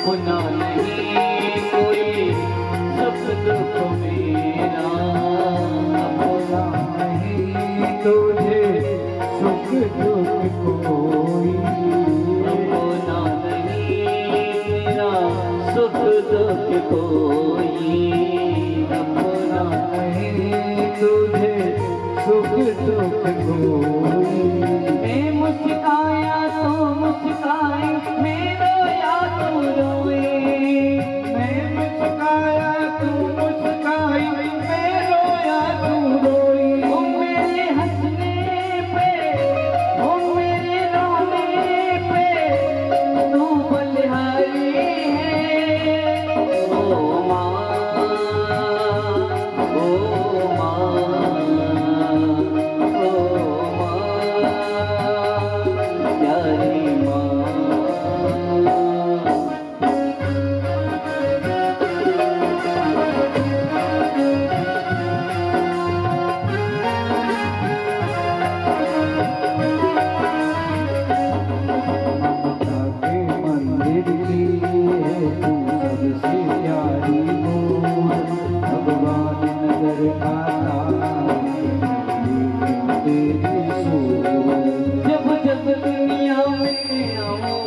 अपना नहीं कोई सुख दुख मेरा, अपना नहीं तुझे सुख दुख कोई, अपना नहीं मेरा सुख दुख कोई, अपना नहीं तुझे सुख दुख कोई। मैं मुस्काया तो मुस्काए, मैं रोया तो रोए, मैं मुस्काया तू मुस्काई, मैं रोया तू रोई। ओ मेरे हंसने पे, ओ मेरे रोने पे तू बलिहारी है। ओ माँ, ओ माँ, ओ माँ, प्यारी माँ। ममता के मंदिर की है तू सबसे प्यारी मोर, भगवान नजर आता तेरी सूरत। जब जब दुनिया में आऊं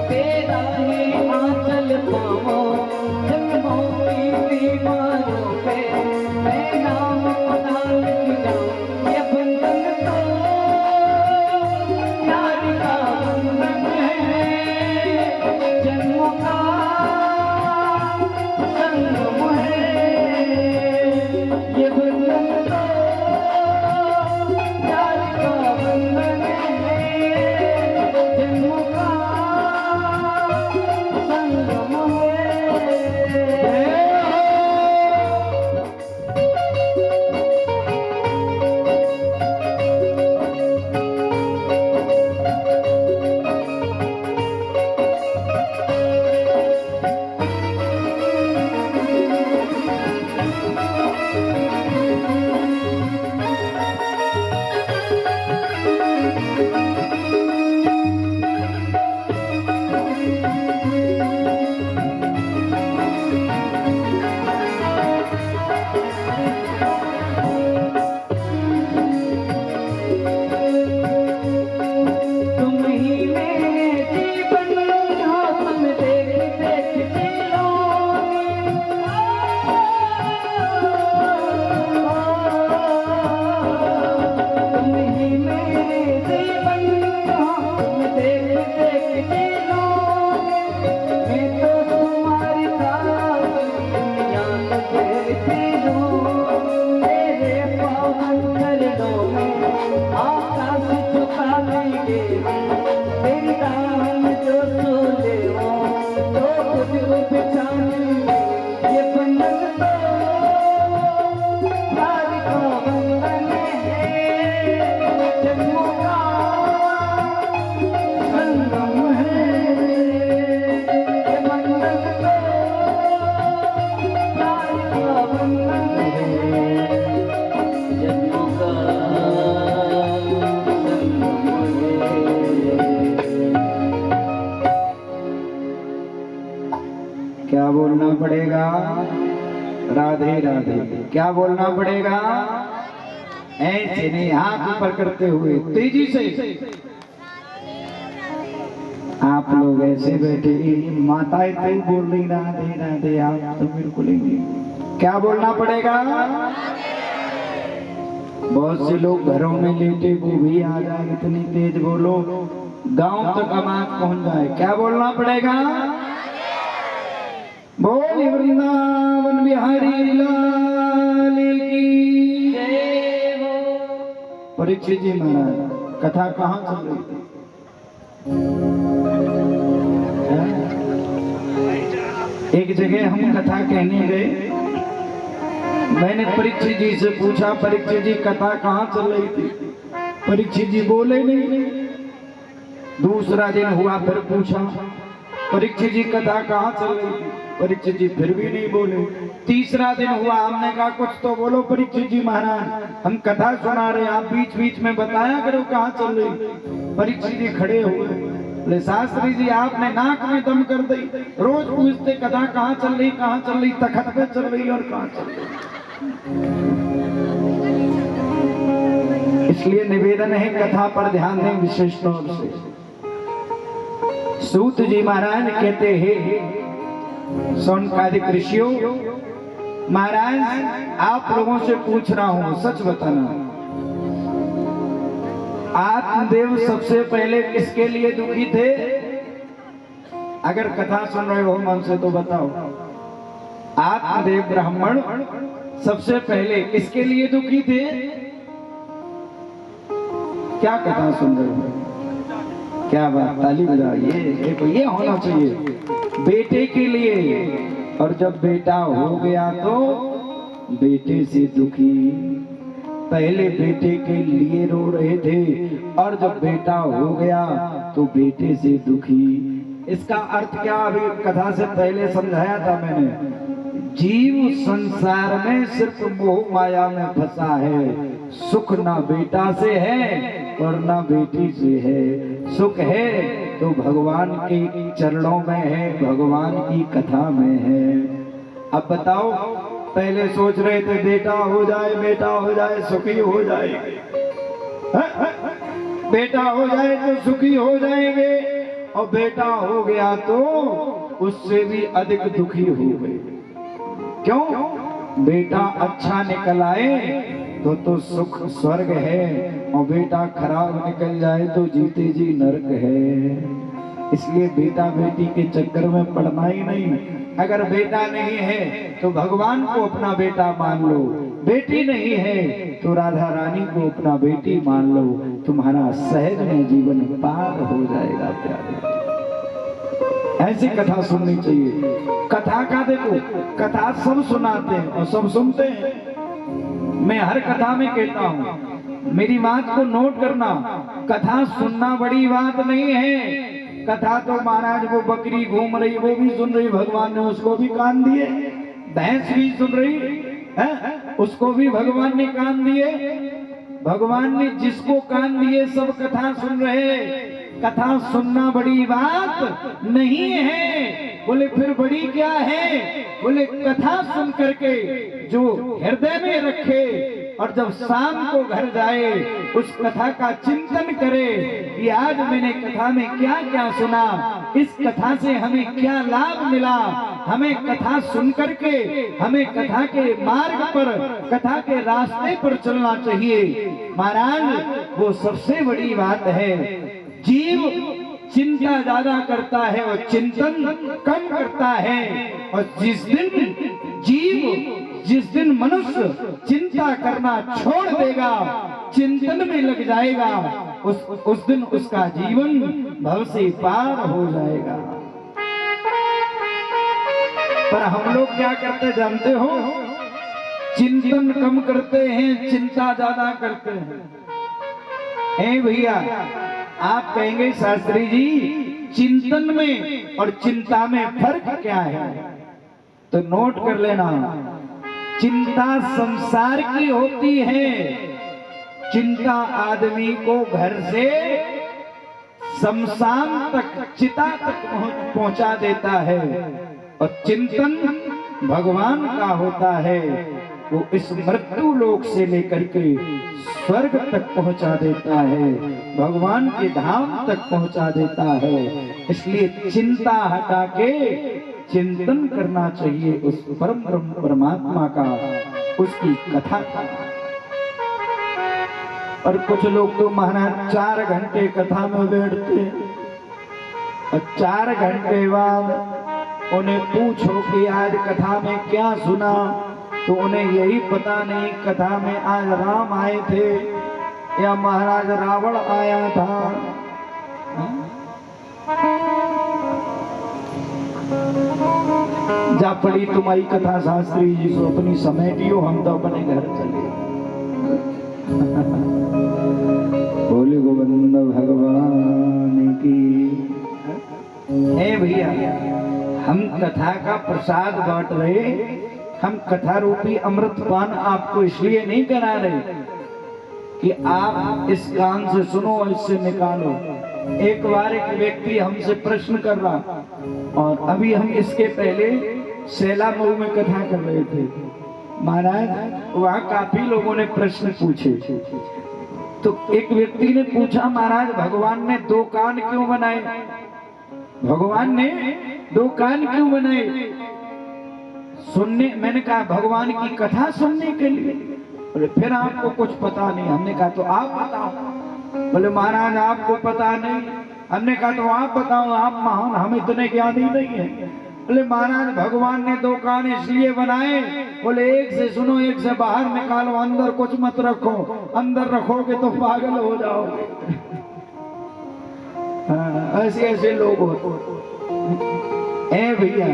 तेरा ही आंचल पाऊं, जख्मों की बीमारों पे मैं नाम अपना लिख जाऊं। ये बंधन तो प्यार का बंधन है, जन्मों का संगम है। ये बंधन तो प्यार का बंधन है, जन्मों का संगम है। तुम ही मेरे जीवन हो, तुम देख देख के तुम ही मेरे जीवन हो, तुम देख देख के मैं तो तुम्हारी सारी दुनिया को देखती हूँ। तेरे पावन चरणों में आकाश झुका देंगे, तेरी राह में जो चले हो तो खुद को पहचानेंगे। ये बंधन तो प्यार का बंधन है, जन्मों का संगम है। ये बंधन तो प्यार का बंधन है, जन्मों का संगम है। क्या बोलना पड़ेगा? राधे राधे। क्या बोलना पड़ेगा? ऐसे नहीं, हाथ ऊपर करते हुए तेजी से। आप लोग ऐसे बैठे, माताएं तो बोल रही राधे राधे, आप तो बिल्कुल ही नहीं। क्या बोलना पड़ेगा? बहुत से लोग घरों में लेटे, वो भी आ जाए, इतनी तेज बोलो गांव तक आवाज पहुंच जाए। क्या बोलना पड़ेगा? बोल वृंदावन बिहारी लाल की जय हो। परीक्षित जी महाराज, कथा कहाँ चल रही थी? एक जगह हम कथा कहने गए, मैंने परीक्षित जी से पूछा, परीक्षित जी कथा कहाँ चल रही थी? परीक्षित जी बोले नहीं। दूसरा दिन हुआ, फिर पूछा, परीक्षित जी कथा कहाँ चल रही थी? परीक्षित जी फिर भी नहीं बोले। तीसरा दिन हुआ, हमने कहा कुछ तो बोलो परीक्षित जी महाराज, हम कथा सुना रहे, आप बीच बीच में बताया करो कहाँ चल रही। परीक्षित जी खड़े हुए, बोले शास्त्री जी आपने नाक में दम कर दी। रोज पूछते कथा कहाँ चल रही, तखत पे चल रही और कहाँ चल रही। इसलिए निवेदन है कथा पर ध्यान दें विशेष तौर से। सूत जी महाराज कहते हैं सौनकादिक ऋषियों, महाराज आप लोगों से पूछ रहा हूं, सच बताना, आत्मदेव सबसे पहले किसके लिए दुखी थे? अगर कथा सुन रहे हो मन से तो बताओ। आत्मदेव ब्राह्मण सबसे पहले किसके लिए दुखी थे? क्या कथा सुन रहे हो? क्या बात, ताली बजाओ। ये देखो, ये होना चाहिए बेटे के लिए। और जब बेटा हो गया तो बेटे से दुखी। पहले बेटे के लिए रो रहे थे और जब बेटा हो गया तो बेटे से दुखी। इसका अर्थ क्या अभी कथा से पहले समझाया था मैंने। जीव संसार में सिर्फ मोह माया में फंसा है। सुख ना बेटा से है और ना बेटी से है। सुख है तो भगवान के चरणों में है, भगवान की कथा में है। अब बताओ, पहले सोच रहे थे बेटा हो जाए सुखी हो जाएंगे, बेटा हो जाए तो सुखी हो जाएंगे, और बेटा हो गया तो उससे भी अधिक दुखी हो गए। क्यों? बेटा अच्छा निकल आए तो सुख स्वर्ग है, और बेटा खराब निकल जाए तो जीते जी नरक है। इसलिए बेटा बेटी के चक्कर में पड़ना ही नहीं। अगर बेटा नहीं है तो भगवान को अपना बेटा मान लो, बेटी नहीं है तो राधा रानी को अपना बेटी मान लो, तुम्हारा सहज में जीवन पार हो जाएगा। प्यारे, ऐसी कथा सुननी चाहिए। कथा का देखो, कथा सब सुनाते हैं और सब सुनते हैं। मैं हर कथा में कहता हूँ, मेरी बात को नोट करना, कथा सुनना बड़ी बात नहीं है। कथा तो महाराज वो बकरी घूम रही वो भी सुन रही, भगवान ने उसको भी कान दिए। भैंस भी सुन रही है, उसको भी भगवान ने कान दिए। भगवान ने जिसको कान दिए सब कथा सुन रहे। कथा सुनना बड़ी बात नहीं है। बोले फिर बड़ी क्या है? बोले कथा सुन करके जो हृदय में रखे और जब शाम को घर जाए उस कथा का चिंतन करे कि आज मैंने कथा में क्या क्या सुना, इस कथा से हमें क्या लाभ मिला। हमें कथा सुन करके हमें कथा के मार्ग पर, कथा के रास्ते पर चलना चाहिए। महाराज वो सबसे बड़ी बात है। जीव चिंता ज्यादा करता है और चिंतन कम करता है, और जिस दिन मनुष्य चिंता करना छोड़ देगा, चिंतन में लग जाएगा, उस दिन उसका जीवन भव से पार हो जाएगा। पर हम लोग क्या करते जानते हो? चिंतन कम करते हैं, चिंता ज्यादा करते हैं। भैया आप कहेंगे शास्त्री जी चिंतन में और चिंता में फर्क क्या है? तो नोट कर लेना, चिंता संसार की होती है। चिंता आदमी को घर से शमशान तक, चिता तक पहुंचा देता है, और चिंतन भगवान का होता है। वो इस मृत्यु लोक से लेकर के स्वर्ग तक पहुंचा देता है, भगवान के धाम तक पहुंचा देता है। इसलिए चिंता हटा के चिंतन करना चाहिए उस परम ब्रह्म परमात्मा का, उसकी कथा का। और कुछ लोग तो महाराज 4 घंटे कथा में बैठते हैं, और 4 घंटे बाद उन्हें पूछो कि आज कथा में क्या सुना, तो उन्हें यही पता नहीं कथा में आज राम आए थे या महाराज रावण आया था। जा पड़ी तुम्हारी कथा शास्त्री जी को अपनी समेटियो, हम तो अपने घर चले। बोले गोविंद भगवान की। भैया हम कथा का प्रसाद बांट रहे, हम कथा रूपी अमृत पान आपको इसलिए नहीं करा रहे कि आप इस कान से सुनो और इससे निकालो। एक बार एक व्यक्ति हमसे प्रश्न कर रहा, और अभी हम इसके पहले सैला मऊ में कथा कर रहे थे महाराज। वहाँ काफी लोगों ने प्रश्न पूछे। तो एक व्यक्ति ने पूछा, महाराज भगवान ने दो कान क्यों बनाए? भगवान ने दो कान क्यों बनाए? सुनने, मैंने कहा भगवान की कथा सुनने के लिए। बोले फिर आपको कुछ पता नहीं। हमने कहा तो आप बताओ। बोले महाराज आपको पता नहीं। हमने कहा तो आप बताओ, आप महान, हम इतने ज्ञानी नहीं है। बोले महाराज भगवान ने दो कान इसलिए बनाए, बोले एक से सुनो एक से बाहर निकालो, अंदर कुछ मत रखो, अंदर रखोगे तो पागल हो जाओगे। ऐसे ऐसे लोग होते हैं भैया।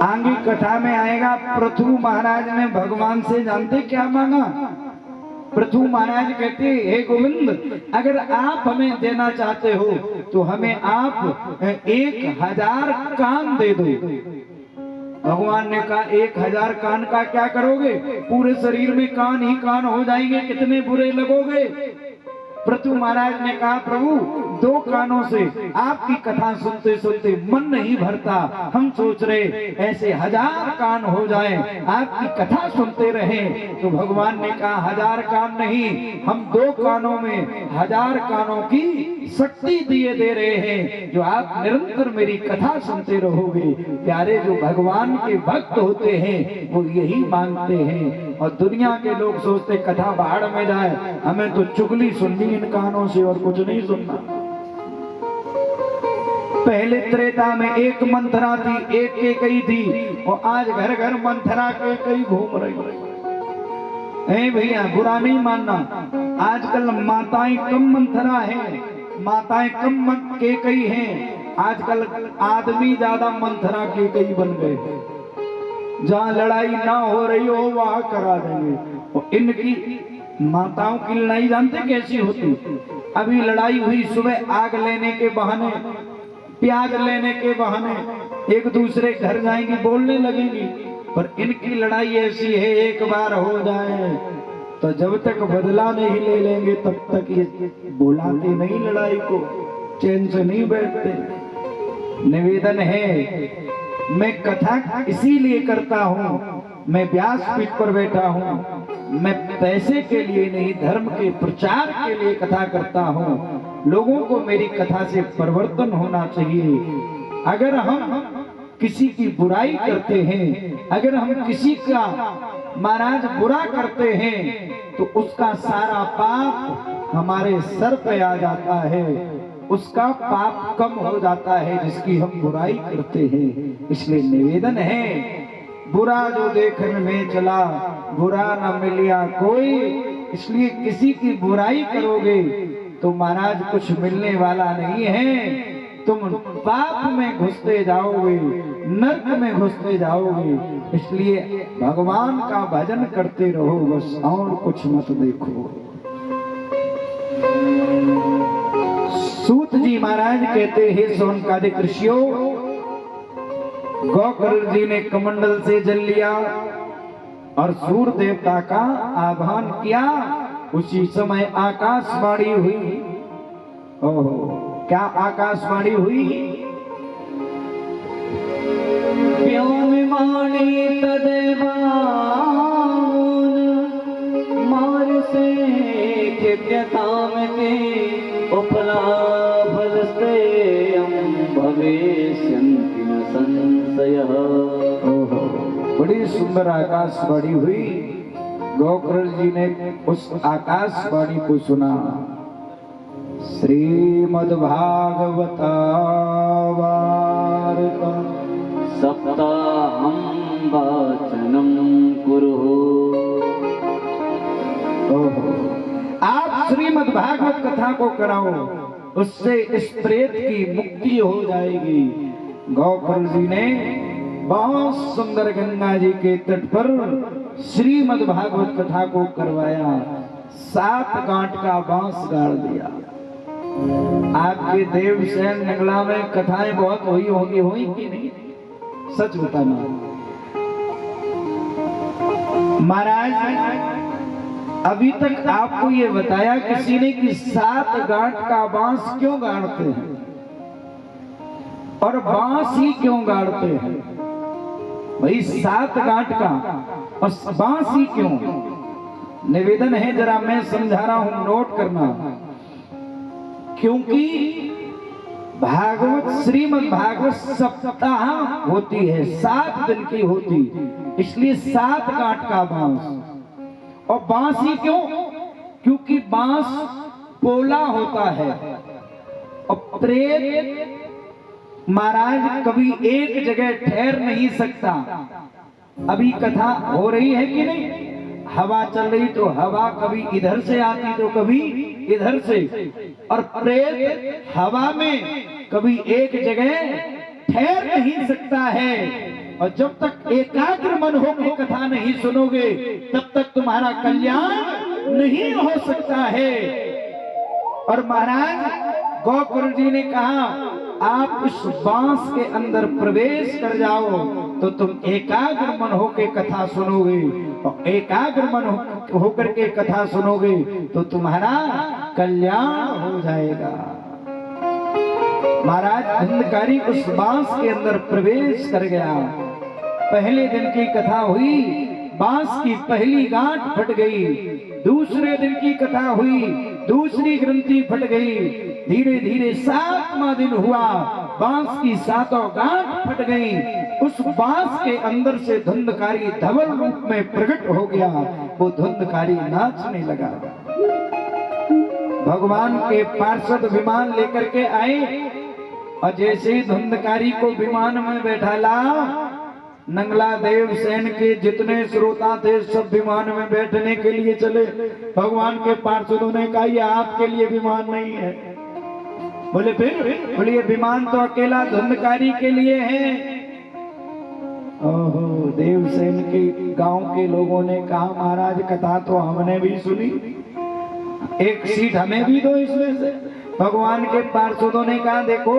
आगे कथा में आएगा, पृथु महाराज ने भगवान से जानते क्या मांगा? पृथु महाराज कहते, हे गोविंद अगर आप हमें देना चाहते हो तो हमें आप 1000 कान दे दो। भगवान ने कहा 1000 कान का क्या करोगे? पूरे शरीर में कान ही कान हो जाएंगे, कितने बुरे लगोगे। पृथु महाराज ने कहा प्रभु दो कानों से आपकी कथा सुनते सुनते मन नहीं भरता, हम सोच रहे ऐसे 1000 कान हो जाए, आपकी कथा सुनते रहे। तो भगवान ने कहा 1000 कान नहीं, हम दो कानों में 1000 कानों की शक्ति दिए दे रहे हैं, जो आप निरंतर मेरी कथा सुनते रहोगे। प्यारे जो भगवान के भक्त होते हैं वो यही मांगते हैं। और दुनिया के लोग सोचते कथा बाहर में जाए, हमें तो चुगली सुननी इन कानों से और कुछ नहीं सुनना। पहले त्रेता में एक मंथरा थी, एक केकई थी, और आज घर घर मंथरा केकई घूम रही है। भैया बुरा नहीं मानना, आजकल माताएं कम मंथरा है, माताएं कम केकई हैं। आजकल आदमी ज्यादा मंथरा केकई बन गए। जहाँ लड़ाई ना हो रही हो वहां करा देंगे। और इनकी माताओं की लड़ाई जानते कैसी होती? अभी लड़ाई हुई, सुबह आग लेने के बहाने, प्याज लेने के बहाने एक दूसरे घर जाएंगी, बोलने लगेंगी। पर इनकी लड़ाई ऐसी है, एक बार हो जाए तो जब तक बदला नहीं ले लेंगे तब तक ये बुलाते नहीं, लड़ाई को चैन से नहीं बैठते। निवेदन है, मैं कथा इसीलिए करता हूँ, मैं व्यासपीठ पर बैठा हूँ, मैं पैसे के लिए नहीं धर्म के प्रचार के लिए कथा करता हूँ। लोगों को मेरी कथा से परिवर्तन होना चाहिए। अगर हम किसी की बुराई करते हैं, अगर हम किसी का महाराज बुरा करते हैं तो उसका सारा पाप हमारे सर पे आ जाता है, उसका पाप कम हो जाता है जिसकी हम बुराई करते हैं। इसलिए निवेदन है, बुरा जो देखने में चला बुरा न मिलिया कोई। इसलिए किसी की बुराई करोगे तो महाराज कुछ मिलने वाला नहीं है, तुम पाप में घुसते जाओगे, नरक में घुसते जाओगे। इसलिए भगवान का भजन करते रहो बस, और कुछ मत देखो। सूत जी महाराज कहते हैं, सोनकादिक ऋषियों, गोकर्ण जी ने कमंडल से जल लिया और सूर्य देवता का आह्वान किया। उसी समय आकाशवाणी हुई। ओहो, क्या आकाशवाणी हुई? व्योमवाणी तदेवान मार से क्षिप्यताम के उपलाभलस्ते भविष्यन्ति न संशयः। बड़ी सुंदर आकाशवाणी हुई। गोकर्ण जी ने उस आकाशवाणी को सुना। श्रीमद्भागवतावार्ता सप्ताहं वाचनं कुरु। आप श्रीमद् भागवत कथा को कराओ, उससे इस प्रेत की मुक्ति हो जाएगी। गोकर्ण जी ने बहुत सुंदर गंगा जी के तट पर श्रीमद् भागवत कथा को करवाया। 7 गांठ का बांस गाड़ दिया। आपके देवसेन नगला में कथाएं बहुत हुई होंगी, हुई कि नहीं? सच बताना। महाराज अभी तक आपको ये बताया किसी ने कि 7 गांठ का बांस क्यों गाड़ते हैं और बांस ही क्यों गाड़ते हैं? भाई 7 गांठ का और बांस ही क्यों? निवेदन है, जरा मैं समझा रहा हूं, नोट करना। क्योंकि भागवत, श्रीमद् भागवत सप्ताह होती है, 7 दिन की होती, इसलिए 7 गांठ का बांस। और बांस ही क्यों? क्योंकि बांस पोला होता है और प्रेत महाराज कभी एक जगह ठहर नहीं सकता। अभी कथा हो रही है कि नहीं? हवा चल रही तो हवा कभी इधर से आती तो कभी इधर से, और प्रेत हवा में कभी एक जगह ठहर नहीं सकता है। और जब तक एकाग्र मन होकर कथा नहीं सुनोगे तब तक तुम्हारा कल्याण नहीं हो सकता है। और महाराज गौकुल जी ने कहा, आप उस बांस के अंदर प्रवेश कर जाओ तो तुम एकाग्र मन होकर कथा सुनोगे, और एकाग्र मन होकर के कथा सुनोगे तो तुम्हारा कल्याण हो जाएगा। महाराज धुंधकारी उस बांस के अंदर प्रवेश कर गया। पहले दिन की कथा हुई, बांस की पहली गांठ फट गई। दूसरे दिन की कथा हुई, दूसरी ग्रंथि फट गई। धीरे धीरे 7वां दिन हुआ, बांस की 7 गांठ फट गई। उस बांस के अंदर से धुंधकारी धवल रूप में प्रकट हो गया। वो धुंधकारी नाचने लगा। भगवान के पार्षद विमान लेकर के आए और जैसे ही धुंधकारी को विमान में बैठाला, नंगला देव सेन के जितने श्रोता थे सब विमान में बैठने के लिए चले। भगवान के पार्षदों ने कहा, ये आपके लिए विमान नहीं है। बोले फिर? बोले ये विमान तो अकेला धुंधकारी के लिए है। ओहो, देवसेन के गांव के लोगों ने कहा, महाराज कथा तो हमने भी सुनी, एक सीट हमें भी दो इसमें से। भगवान के पार्षदों ने कहा, देखो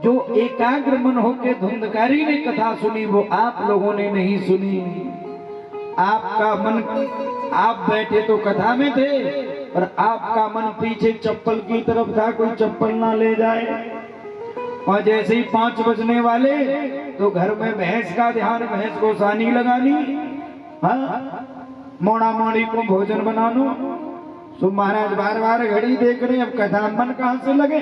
जो एकाग्र मन होकर धुंधकारी ने कथा सुनी वो आप लोगों ने नहीं सुनी। आपका मन, आप बैठे तो कथा में थे और आपका मन पीछे चप्पल की तरफ था, कोई चप्पल ना ले जाए। और जैसे ही 5 बजने वाले तो घर में भैंस का ध्यान, भैंस को सानी लगानी, हाँ मोड़ा मोड़ी को भोजन बनानो। तो महाराज बार बार घड़ी देख रहे, अब कथा मन कहां से लगे।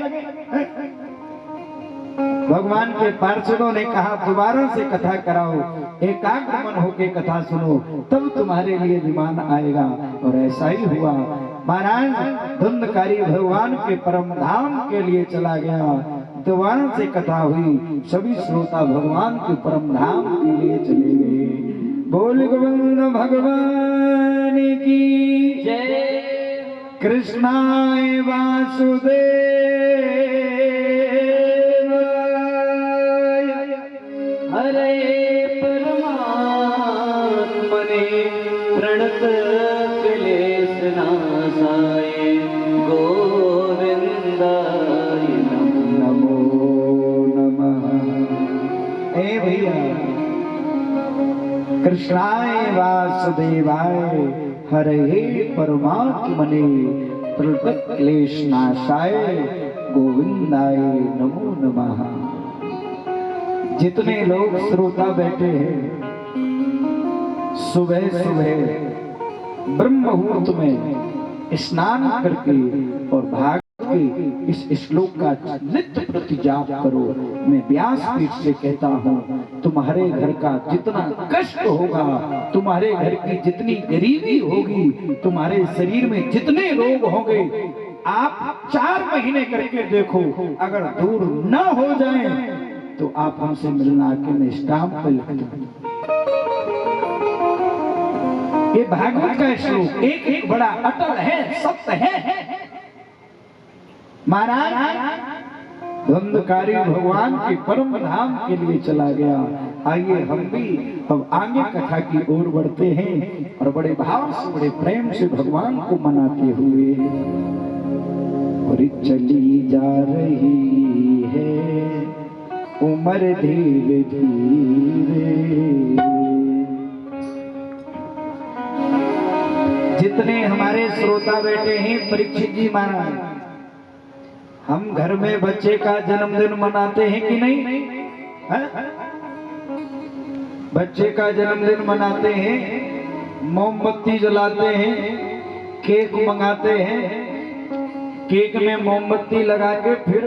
भगवान के पार्षदों ने कहा, दोबारा से कथा कराओ, एकाग्र मन होके कथा सुनो, तब तुम्हारे लिए विमान आएगा। और ऐसा ही हुआ। महाराज धुंधकारी भगवान के परम धाम के लिए चला गया। दोबारा से कथा हुई, सभी श्रोता भगवान के परम धाम के लिए चले गए। बोल गोविंद भगवान की जय। कृष्णाय वासुदेव, हरे परमात्मने प्रणत क्लेश नाशाय गोविंदाय नमो नमः। ए भैया, कृष्णाय वासुदेवाय हरे परमात्मने प्रणत क्लेश नाशाय गोविंदाय नमो नमः। जितने लोग श्रोता बैठे हैं, सुबह सुबह ब्रह्म मुहूर्त में स्नान करके और भागवत के इस श्लोक का नित्य प्रति जाप करो। मैं व्यासपीठ से कहता हूँ, तुम्हारे घर का जितना कष्ट होगा, तुम्हारे घर की जितनी गरीबी होगी, तुम्हारे शरीर में जितने रोग होंगे, आप 4 महीने करके देखो, अगर दूर न हो जाए तो आप हमसे मिलना आके मैं स्टाम्प पे लिख दूं। ये भागवत का श्लोक एक एक बड़ा अटल है, सत्य है। महाराज धुंधकारी भगवान के परम धाम के लिए चला गया। आइए हम भी अब आगे कथा की ओर बढ़ते हैं और बड़े भाव से, बड़े प्रेम से भगवान को मनाते हुए। और चली जा रही है उम्र धीरे धीरे, जितने हमारे श्रोता बैठे हैं परीक्षित जी महाराज, हम घर में बच्चे का जन्मदिन मनाते हैं कि नहीं? है? बच्चे का जन्मदिन मनाते हैं, मोमबत्ती जलाते हैं, केक मंगाते हैं, केक में मोमबत्ती लगा के फिर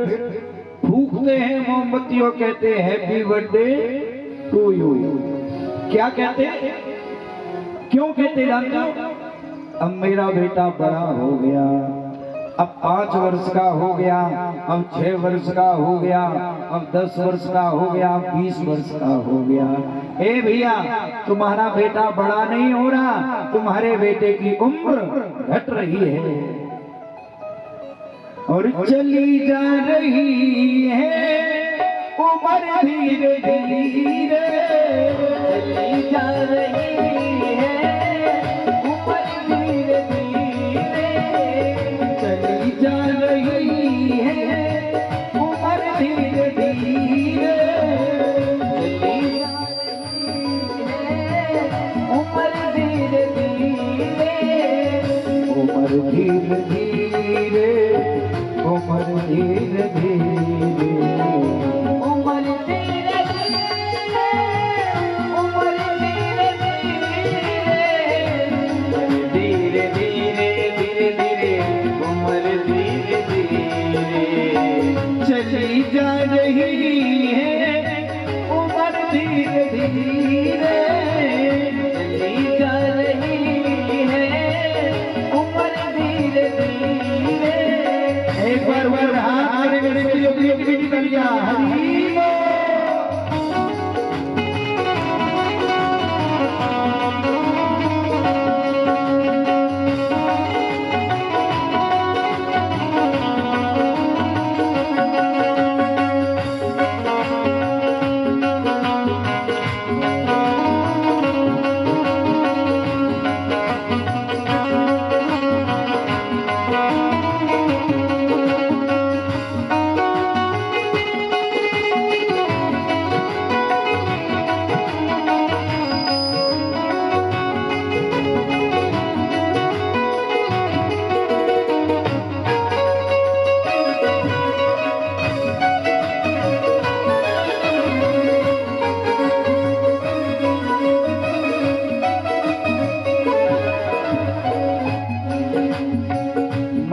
फूकते हैं मोमबत्तियों, कहते हैं हैप्पी बर्थडे टू यू। क्या कहते हैं? क्यों कहते जानते हो? अब मेरा बेटा बड़ा हो गया, अब 5 वर्ष का हो गया, अब 6 वर्ष का हो गया, अब 10 वर्ष का हो गया, 20 वर्ष का हो गया। ए भैया, तुम्हारा बेटा बड़ा नहीं हो रहा, तुम्हारे बेटे की उम्र घट रही है और चली जा रही है उम्र धीरे धीरे, चली जा रही है उम्र धीरे धीरे, चली जा रही है उम्र धीरे धीरे, चली जा रही है उम्र धीरे धीरे, उम्र धीरे धीरे, उम्र धीरे धीरे, उम्र धीरे धीरे, उम्र धीरे धीरे, धीरे धीरे धीरे धीरे, उम्र धीरे धीरे, चली जा रही है उम्र धीरे धीरे, चली जा रही है उम्र धीरे धीरे। एक बार हाथ मेरे के लिए निकल गया। हरि बोल।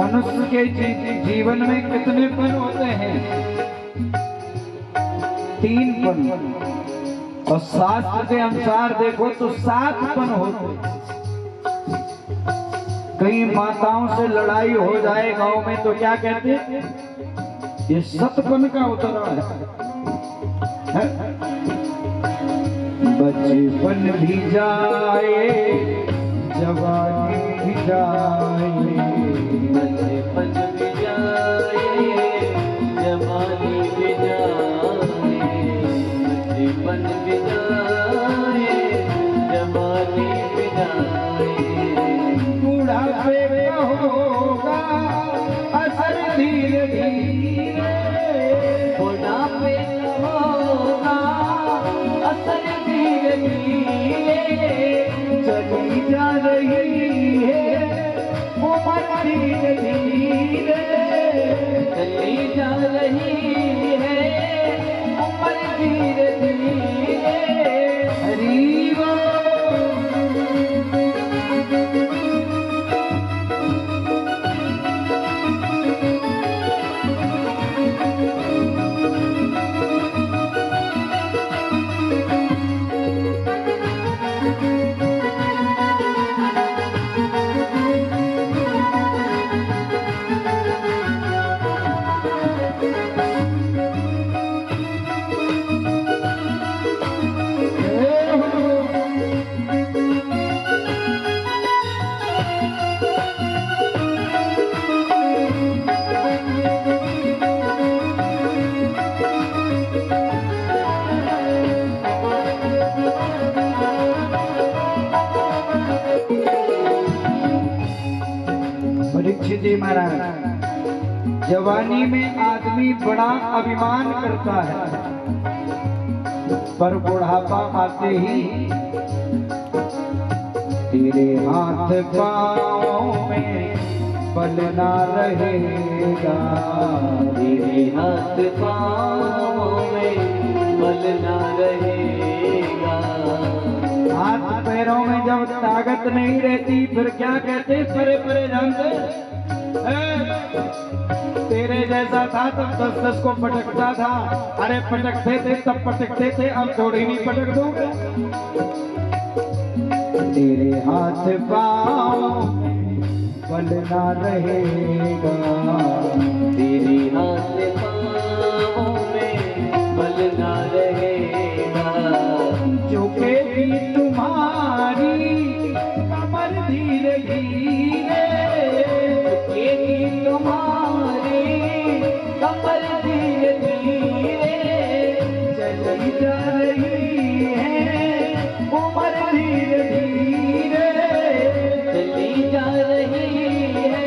मनुष्य के जीवन में कितने पन होते हैं? 3 पन, और शास्त्र के अनुसार देखो तो 7 पन होते। कई माताओं से लड़ाई हो जाए गांव में तो क्या कहते हैं? ये सतपन का उतरा है। बचपन भी जाए, जवानी भी जाए, बचपन भी जाए, जवानी भी जाए, बचपन भी जाए, जवानी भी जाए, बुढ़ापे का होगा असर धीरे धीरे, बुढ़ापे का होगा असर धीरे धीरे, चली जा रही है उम्र धीरे धीरे, चली जा रही है उम्र धीरे धीरे। हरि बोल। परीक्षित जी महाराज, जवानी में आदमी बड़ा अभिमान करता है, पर बुढ़ापा आते ही तेरे हाथ पाँव में बल ना रहेगा, तेरे हाथ पाँव में बल ना रहेगा। हाथ पैरों में जब ताकत नहीं रहती फिर क्या कहते, परे परे जानते। तेरे जैसा था तब 10-10 को पटकता था, अरे पटकते थे तब पटकते थे, अब थोड़ी नहीं पटक दूंगा। तेरे हाथ पाँव बल ना रहेगा, तेरे हाथ पाँव में बल ना रहेगा। झुकेगी तुम्हारी कमर धीरे धीरे, झुकेगी तुम्हारी कमर धीरे धीरे। चली जा रही है उम्र धीरे धीरे, चली जा रही है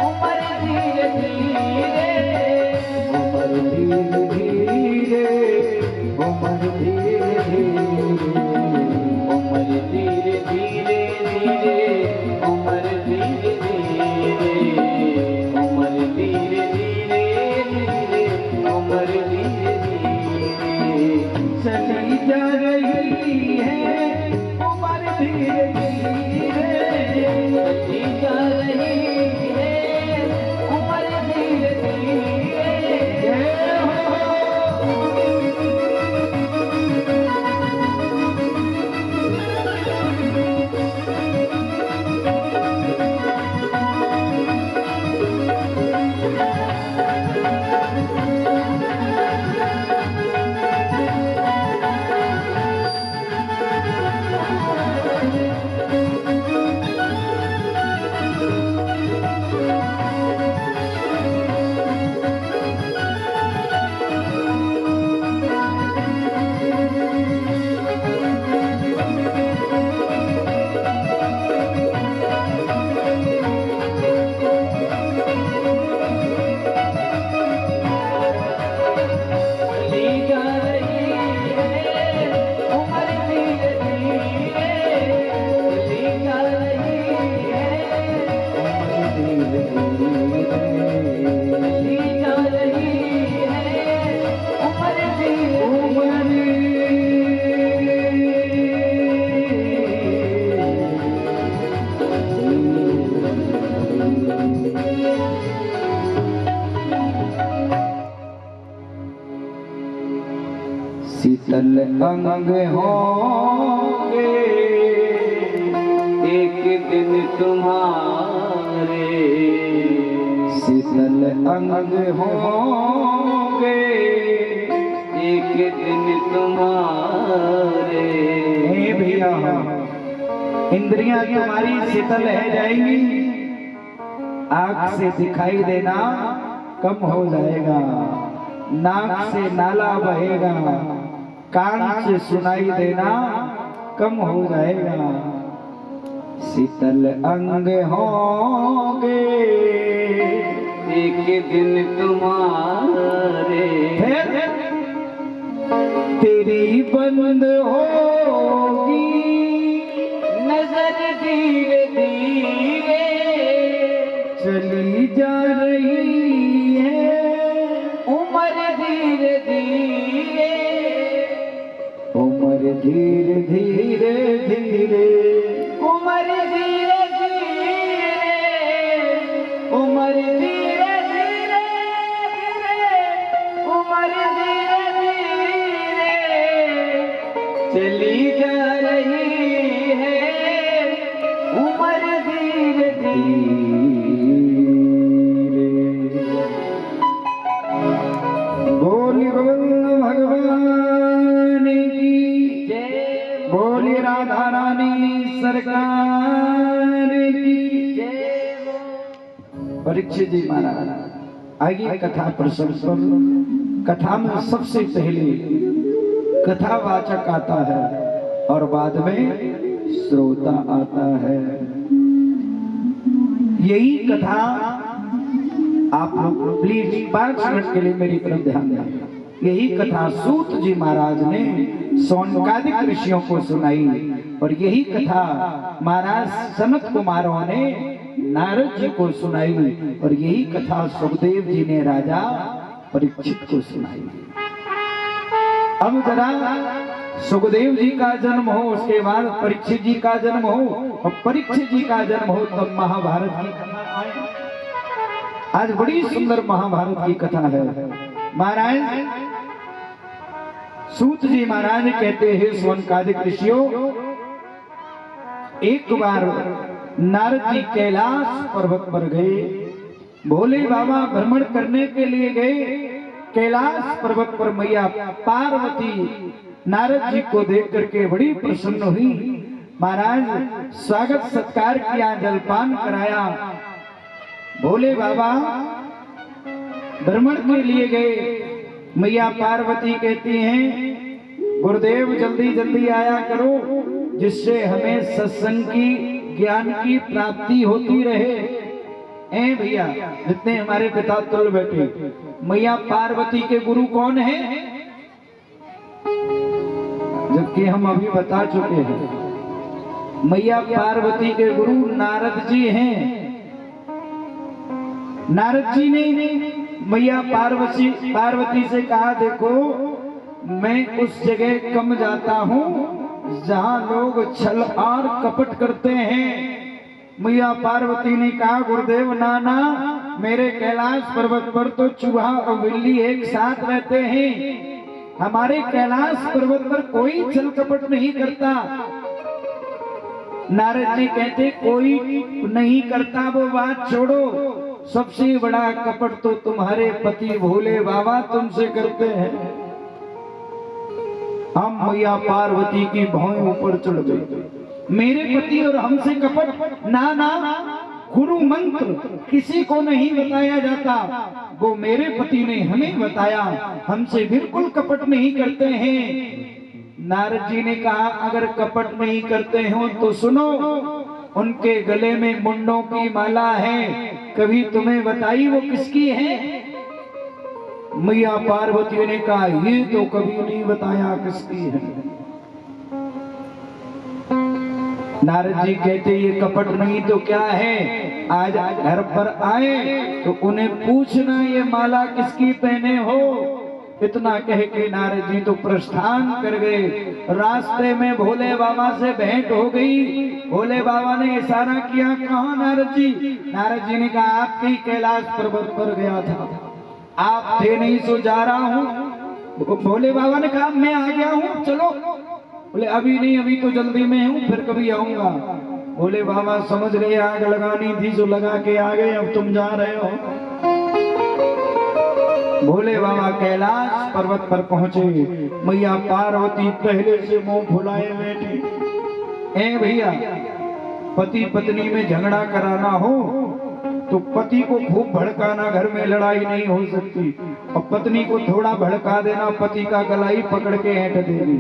उम्र धीरे धीरे। उम्र धीरे धीरे, उम्र धीरे धीरे, उम्र धीरे धीरे धीरे, उम्र धीरे धीरे, उम्र धीरे धीरे धीरे, उम्र धीरे धीरे। चली जा रही है उम्र धीरे धीरे, चली जा रही है उम्र धीरे धीरे। शीतल अंग होंगे एक दिन तुम्हारे, शीतल अंग होंगे एक दिन तुम्हारे। हे भैया, इंद्रियां तुम्हारी शीतल है जाएंगी, आँख से दिखाई देना कम हो जाएगा, नाक से नाला बहेगा, कान से सुनाई देना कम हो जाएगा। शीतल अंग होंगे एक दिन तुम्हारे, तेरी बंद होगी नजर धीरे धीरे। चली जा रही है उम्र धीरे धीरे, उम्र धीरे धीरे धीरे, उम्र धीरे धीरे, उम्र धीरे धीरे धीरे, उम्र धीरे धीरे। चली जा रही है उम्र धीरे धीरे। बोली बोल भगवान की जय, बोली राधा रानी सरकार की। जय हो। परीक्षित जी महाराज आगे कथा प्रसंग पर, कथा में सबसे पहले कथावाचक आता है और बाद में श्रोता आता है। यही कथा आप लोग प्लीज 5 मिनट के लिए मेरी तरफ ध्यान दें। यही कथा सूत जी महाराज ने सौनकादिक ऋषियों को सुनाई और यही कथा महाराज सनत कुमारों ने नारद जी को सुनाई और यही कथा सुखदेव जी ने राजा परीक्षित को सुनाई। अब जरा सुखदेव जी का जन्म हो, उसके बाद परीक्षित जी का जन्म हो, और परीक्षित जी का जन्म हो तब महाभारत की कथा आए। आज बड़ी सुंदर महाभारत की कथा है। महाराज सूत जी महाराज कहते हैं, सौनकादिक ऋषियों, एक बार नारद जी कैलाश पर्वत पर गए। भोले बाबा भ्रमण करने के लिए गए। कैलाश पर्वत पर मैया पार्वती नारद जी को देख करके बड़ी प्रसन्न हुई। महाराज स्वागत सत्कार किया, जलपान कराया। भोले बाबा भ्रमण के लिए गए। मैया पार्वती कहती हैं, गुरुदेव जल्दी जल्दी आया करो, जिससे हमें सत्संग की, ज्ञान की प्राप्ति होती रहे। ऐ भैया, जितने हमारे पिता तुल बैठे, मैया पार्वती के गुरु कौन है? जबकि हम अभी बता चुके हैं, मैया पार्वती के गुरु नारद जी हैं। नारद जी ने मैया पार्वती से कहा, देखो मैं उस जगह कम जाता हूँ जहाँ लोग छल और कपट करते हैं। मैया पार्वती ने कहा, गुरुदेव नाना, मेरे कैलाश पर्वत पर तो चूहा और बिल्ली एक साथ रहते हैं। हमारे कैलाश पर्वत पर कोई छल कपट नहीं करता। नारद जी कहते, कोई नहीं करता वो बात छोड़ो, सबसे बड़ा कपट तो तुम्हारे पति भोले बाबा तुमसे करते हैं। हम मैया पार्वती की भौएं ऊपर चढ़ गए। मेरे पति और हमसे कपट? ना ना, गुरु मंत्र किसी को नहीं बताया जाता, वो मेरे पति ने हमें बताया, हमसे बिल्कुल कपट नहीं करते हैं। नारद जी ने कहा, अगर कपट नहीं करते हो तो सुनो, उनके गले में मुंडों की माला है, कभी तुम्हें बताई वो किसकी है? मैया पार्वती ने कहा, ये तो कभी नहीं बताया किसकी है। नारद जी कहते, ये कपट नहीं तो क्या है? आज घर पर आए तो उन्हें पूछना ये माला किसकी पहने हो। इतना कह के नारद जी तो प्रस्थान कर गए। रास्ते में भोले बाबा से भेंट हो गई। भोले बाबा ने इशारा किया, कहाँ नारद जी? नारद जी ने कहा, आपके कैलाश पर्वत पर गया था, आप थे नहीं सो जा रहा हूँ। भोले बाबा ने कहा, मैं आ गया हूँ, चलो। बोले, अभी नहीं, अभी तो जल्दी में हूँ, फिर कभी आऊंगा। भोले बाबा समझ गए आग लगानी थी, जो लगा के आ गए, अब तुम जा रहे हो। भोले बाबा कैलाश पर्वत पर पहुंचे। मैया पार्वती पहले से मुंह फुलाए बैठी। ए भैया, पति पत्नी में झगड़ा कराना हो तो पति को खूब भड़काना, घर में लड़ाई नहीं हो सकती, और पत्नी को थोड़ा भड़का देना, पति का गला ही पकड़ के ऐंठ देगी।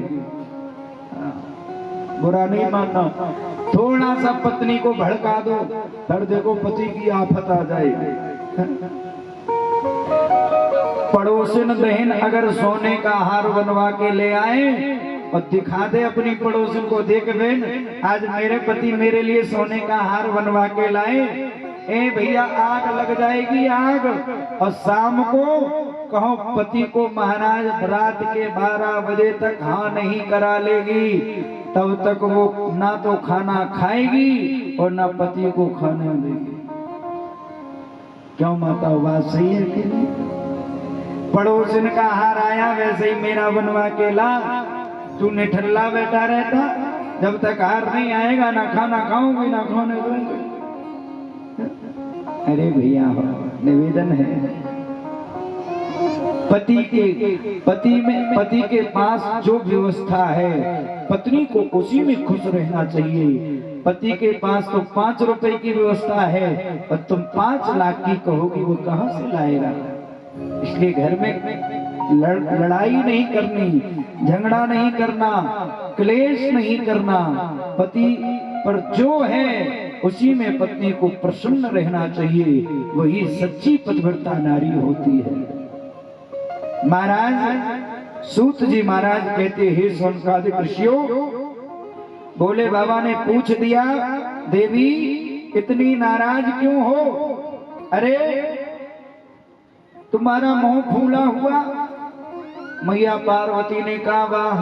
बुरा नहीं मानना, थोड़ा सा पत्नी को भड़का दो, फिर देखो पति की आफत आ जाएगी। पड़ोसन बहन अगर सोने का हार बनवा के ले आए और दिखा दे अपनी पड़ोसन को, देख बहन आज मेरे पति मेरे लिए सोने का हार बनवा के लाए, ए भैया आग लग जाएगी, आग। और शाम को कहो पति को महाराज रात के 12 बजे तक हाँ नहीं करा लेगी, तब तक वो ना तो खाना खाएगी और ना पति को खाने देगी। क्यों माता, बात सही है कि नहीं? पड़ोसन का हार आया, वैसे ही मेरा बनवा के ला। तू निठल्ला बैठा रहता, जब तक हार नहीं आएगा ना खाना खाऊंगी ना खाने दूंगी। अरे भैया, निवेदन है, पति के पास जो व्यवस्था है, पत्नी को उसी में खुश रहना चाहिए। पति के पास तो 5 रुपए की व्यवस्था है और तुम 5 लाख की कहोगी, वो कहां से लाएगा? इसलिए घर में लड़ाई नहीं करनी, झगड़ा नहीं करना, क्लेश नहीं करना। पति पर जो है उसी में पत्नी को प्रसन्न रहना चाहिए, वही सच्ची पतिव्रता नारी होती है। महाराज सूत जी महाराज कहते हैं, सौनकादिक ऋषियों, भोले बाबा ने पूछ दिया, देवी इतनी नाराज क्यों हो? अरे तुम्हारा मुंह फूला हुआ। मैया पार्वती ने कहा, वाह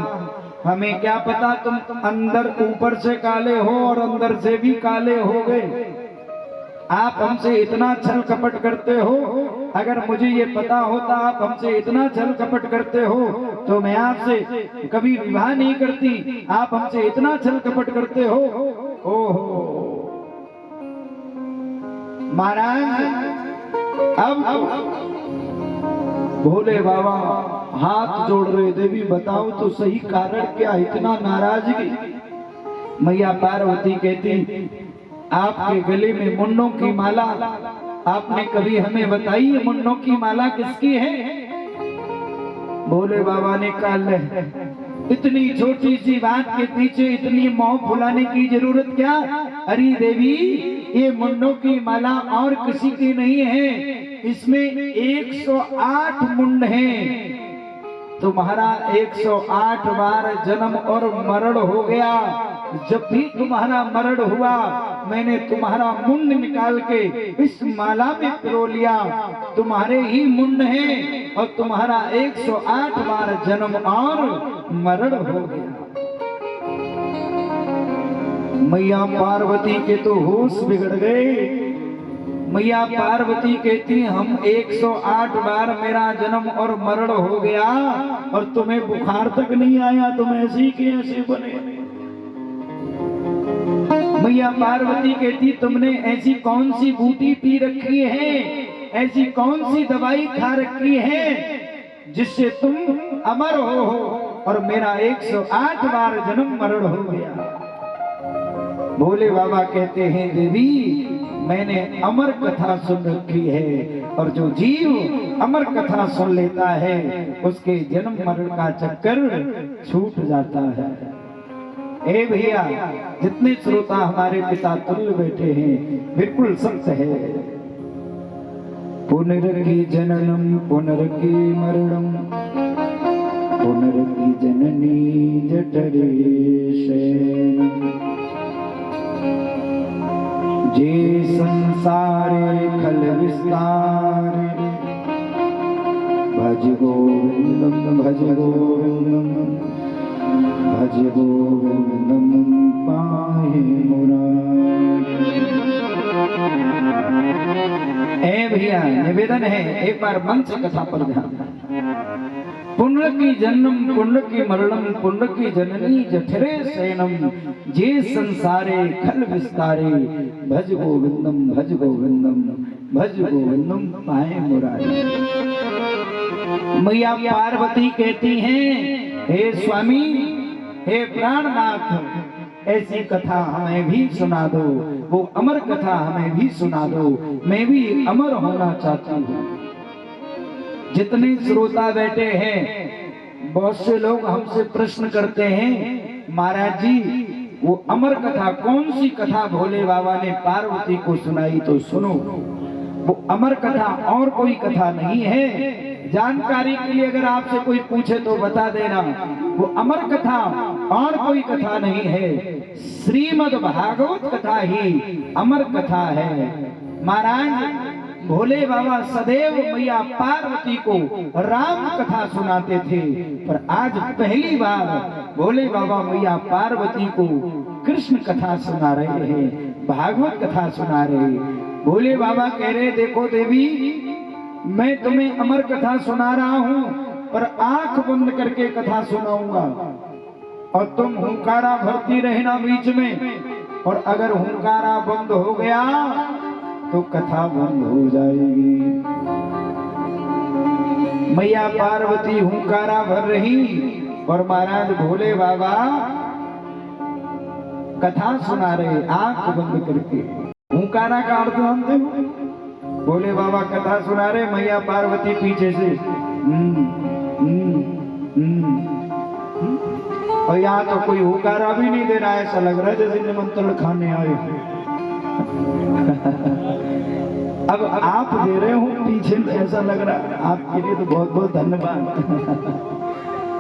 हमें क्या पता तुम अंदर ऊपर से काले हो और अंदर से भी काले हो गए। आप हमसे इतना छल कपट करते हो। अगर मुझे ये पता होता आप हमसे इतना छल कपट करते हो तो मैं आपसे कभी विवाह नहीं करती। आप हमसे इतना छल कपट करते हो। ओहो महाराज, अब भोले बाबा हाथ जोड़ रहे, देवी बताओ तो सही कारण क्या, इतना नाराजगी? मैया पार्वती कहती, आपके गले में मुन्नों की माला, आपने कभी हमें बताई ये मुन्नों की माला किसकी है? भोले बाबा ने कहा, इतनी छोटी सी बात के पीछे इतनी मुंह फुलाने की जरूरत क्या? अरे देवी ये मुन्नों की माला और किसी की नहीं है, इसमें 108 मुंड हैं। तुम्हारा 108 बार जन्म और मरण हो गया। जब भी तुम्हारा मरण हुआ मैंने तुम्हारा मुंड निकाल के इस माला में पिरो लिया। तुम्हारे ही मुंड हैं और तुम्हारा 108 बार जन्म और मरण हो गया। मैया पार्वती के तो होश बिगड़ गए। मैया पार्वती कहती, हम 108 बार मेरा जन्म और मरण हो गया और तुम्हें बुखार तक नहीं आया, तुम ऐसे के ऐसे बने। मैया पार्वती कहती, तुमने ऐसी कौन सी बूटी पी रखी है, ऐसी कौन सी दवाई खा रखी है जिससे तुम अमर हो और मेरा 108 बार जन्म मरण हो गया। भोले बाबा कहते हैं, देवी मैंने अमर कथा सुन रखी है और जो जीव अमर कथा सुन लेता है उसके जन्म मरण का चक्कर छूट जाता है। ए भैया, जितने श्रोता हमारे पिता तुल्य बैठे हैं बिल्कुल सत्य है। पुनर्की जननम पुनर्की मरणम पुनर्की जननी जठरे शयनम जे संसारे खल विस्तारे भज गोविंदम भज गोविंदम भज गोविंदम पाहि मुरारी। ए भैया निवेदन है, एक बार मन से कथा पर ध्यान। पुण्य की जन्म पुण्य की मरणम पुण्य की जननी जठरे शयनम जे संसारे खल विस्तारे भज गोविंदम भज गोविंदम भज गोविंदम पाए मुरारी। मैया पार्वती कहती हैं, हे स्वामी हे प्राणनाथ ऐसी कथा हमें भी सुना दो, वो अमर कथा हमें भी सुना दो, मैं भी अमर होना चाहता हूँ। जितने श्रोता बैठे हैं बहुत से लोग हमसे प्रश्न करते हैं, महाराज जी वो अमर कथा कौन सी कथा भोले बाबा ने पार्वती को सुनाई? तो सुनो, वो अमर कथा और कोई कथा नहीं है। जानकारी के लिए अगर आपसे कोई पूछे तो बता देना, वो अमर कथा और कोई कथा नहीं है, श्रीमद् भागवत कथा ही अमर कथा है। महाराज भोले बाबा सदैव मैया पार्वती को राम कथा सुनाते थे, पर आज पहली बार भोले बाबा मैया पार्वती को कृष्ण कथा सुना रहे हैं, भागवत कथा सुना रहे। भोले बाबा कह रहे, देखो देवी मैं तुम्हें अमर कथा सुना रहा हूँ पर आंख बंद करके कथा सुनाऊंगा और तुम हुंकारा भरती रहना बीच में, और अगर हुंकारा बंद हो गया तो कथा बंद हो जाएगी। मैया पार्वती हुंकारा भर रही और महाराज भोले बाबा कथा सुना रहे आंख बंद करके। हुंकारा का अर्थ जानते हो? भोले बाबा कथा सुना रहे, मैया पार्वती पीछे से और यहाँ तो कोई हुंकारा भी नहीं दे रहा है, ऐसा लग रहा है जैसे निमंत्रण खाने आए। अब आप दे रहे हो पीछे, ऐसा लग रहा है। आपके लिए तो बहुत बहुत धन्यवाद।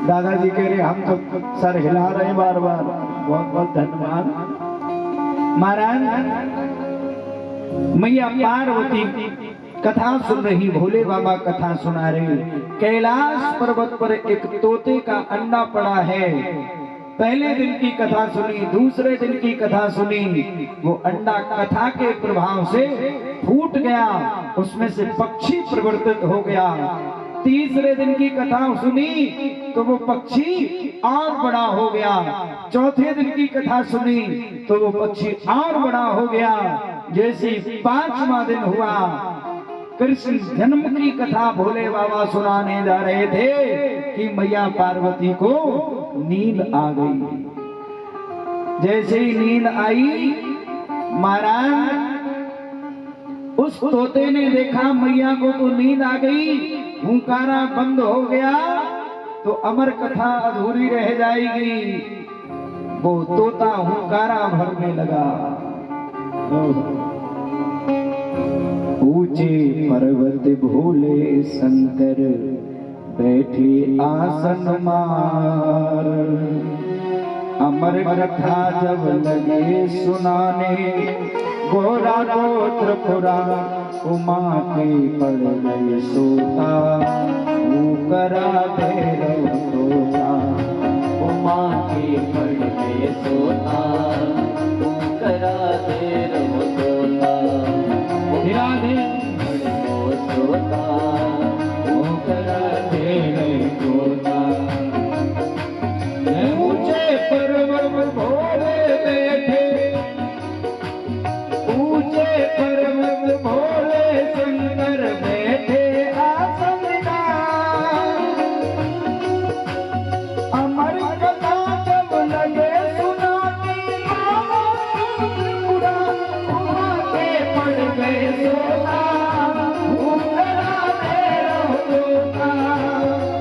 दादाजी कह रहे हम तो सर हिला रहे हैं बार बार। बहुत बहुत धन्यवाद महाराज। मैया पार्वती कथा सुन रही, भोले बाबा कथा सुना रहे। कैलाश पर्वत पर एक तोते का अंडा पड़ा है। पहले दिन की कथा सुनी, दूसरे दिन की कथा सुनी, वो अंडा कथा के प्रभाव से फूट गया, उसमें से पक्षी प्रवर्तित हो गया। तीसरे दिन की कथा सुनी तो वो पक्षी और बड़ा हो गया। चौथे दिन की कथा सुनी तो वो पक्षी और बड़ा हो गया। जैसे पांचवा दिन हुआ, कृष्ण जन्म की कथा भोले बाबा सुनाने जा रहे थे कि मैया पार्वती को नींद आ गई। जैसे ही नींद आई, महाराज उस तोते ने देखा मैया को तो नींद आ गई, हुंकारा बंद हो गया तो अमर कथा अधूरी रह जाएगी। वो तोता हुंकारा भरने लगा। ऊंचे पर्वत भोले शंकर बैठे आसन मार, अमर कथा जब लगे सुनाने, गोरा गोत्र पुराण उमा के पड़ गए सोता, करा दे सोता, उमा के पड़ गए सोता, करा दे सोता, राधे सोता, करा दे सोता। ऊंचे पर्वत भोले बैठे, ऊंचे पर्वत भोले शंकर बैठे आसन डार, अमर कथा जब लगे सुनाने, पूरा उमा के पड़ गए सोता, करा दे सोता,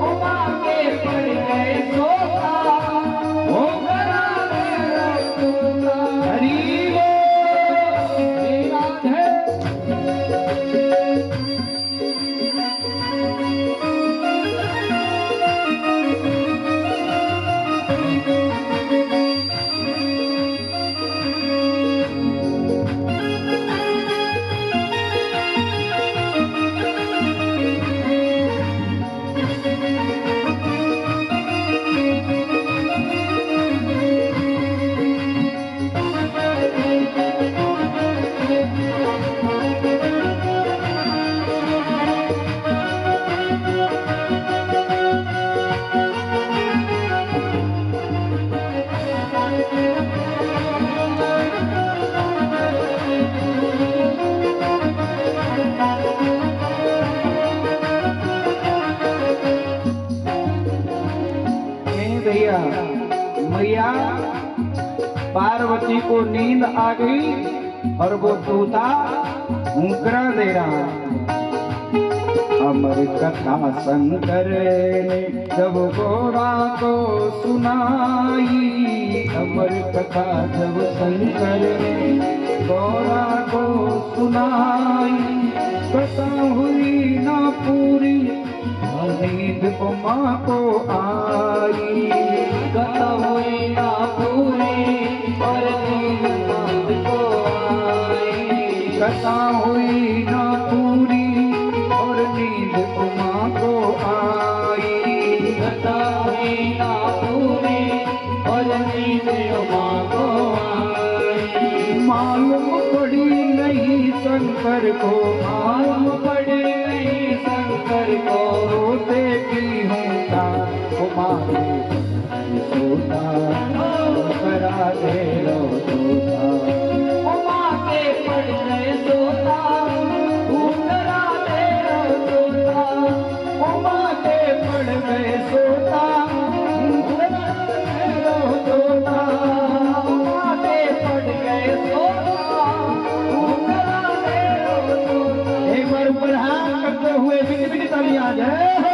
उमा के पड़ गए सोता, करा दे सोता। हरि भैया, मैया पार्वती को नींद आ गई और वो तोता हुंकरा दे रहा। अमर कथा शंकर ने जब गोरा को सुनाई, अमर कथा जब शंकर ने गोरा को सुनाई, कथा हुई ना पूरी नींद उमा को आई, कथा हुई ना पूरी और नींद को आई, कथा हुई ना पूरी और नींद उमा को आई, कथा हुई ना पूरी और नींद उमा को आई। मालूम पड़ी नहीं शंकर को, मालूम पड़ी नहीं शंकर को, रोते की हूँ उमा सोता, करा दे लो सोता, उमा के पड़ गए सोता, करा दे सोता, उमा के पड़ गए सोता, करा दे लो सोता, उमा के पड़ गए सोता, करा दे सोता। एक बार ऊपर हाथ करते हुए बिजली तालियां जय हो।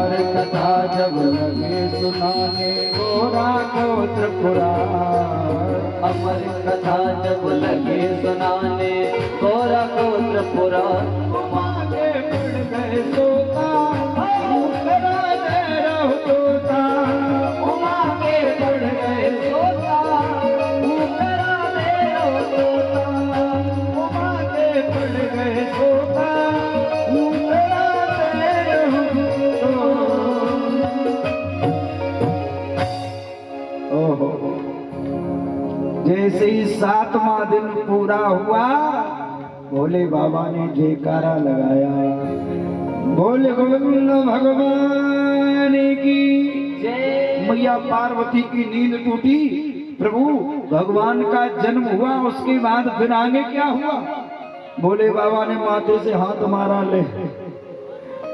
अमर कथा जब लगे सुनाने गोरा को त्रिपुरार। अमर कथा जब लगे सुनाने गोरा को त्रिपुरार। उमा के पड़ गए सोता करा दे रहो तोता। उमा के पड़ गए सोता करा दे रहो तोता। उमा के पड़ गए सोता करा दे रहो तोता। ओहो, जैसे ही 7वां दिन पूरा हुआ भोले बाबा ने जयकारा लगाया। बोले गोविंद भगवान की जय। मैया पार्वती की नींद टूटी। प्रभु भगवान का जन्म हुआ, उसके बाद फिर आगे क्या हुआ? भोले बाबा ने माथे से हाथ मारा, ले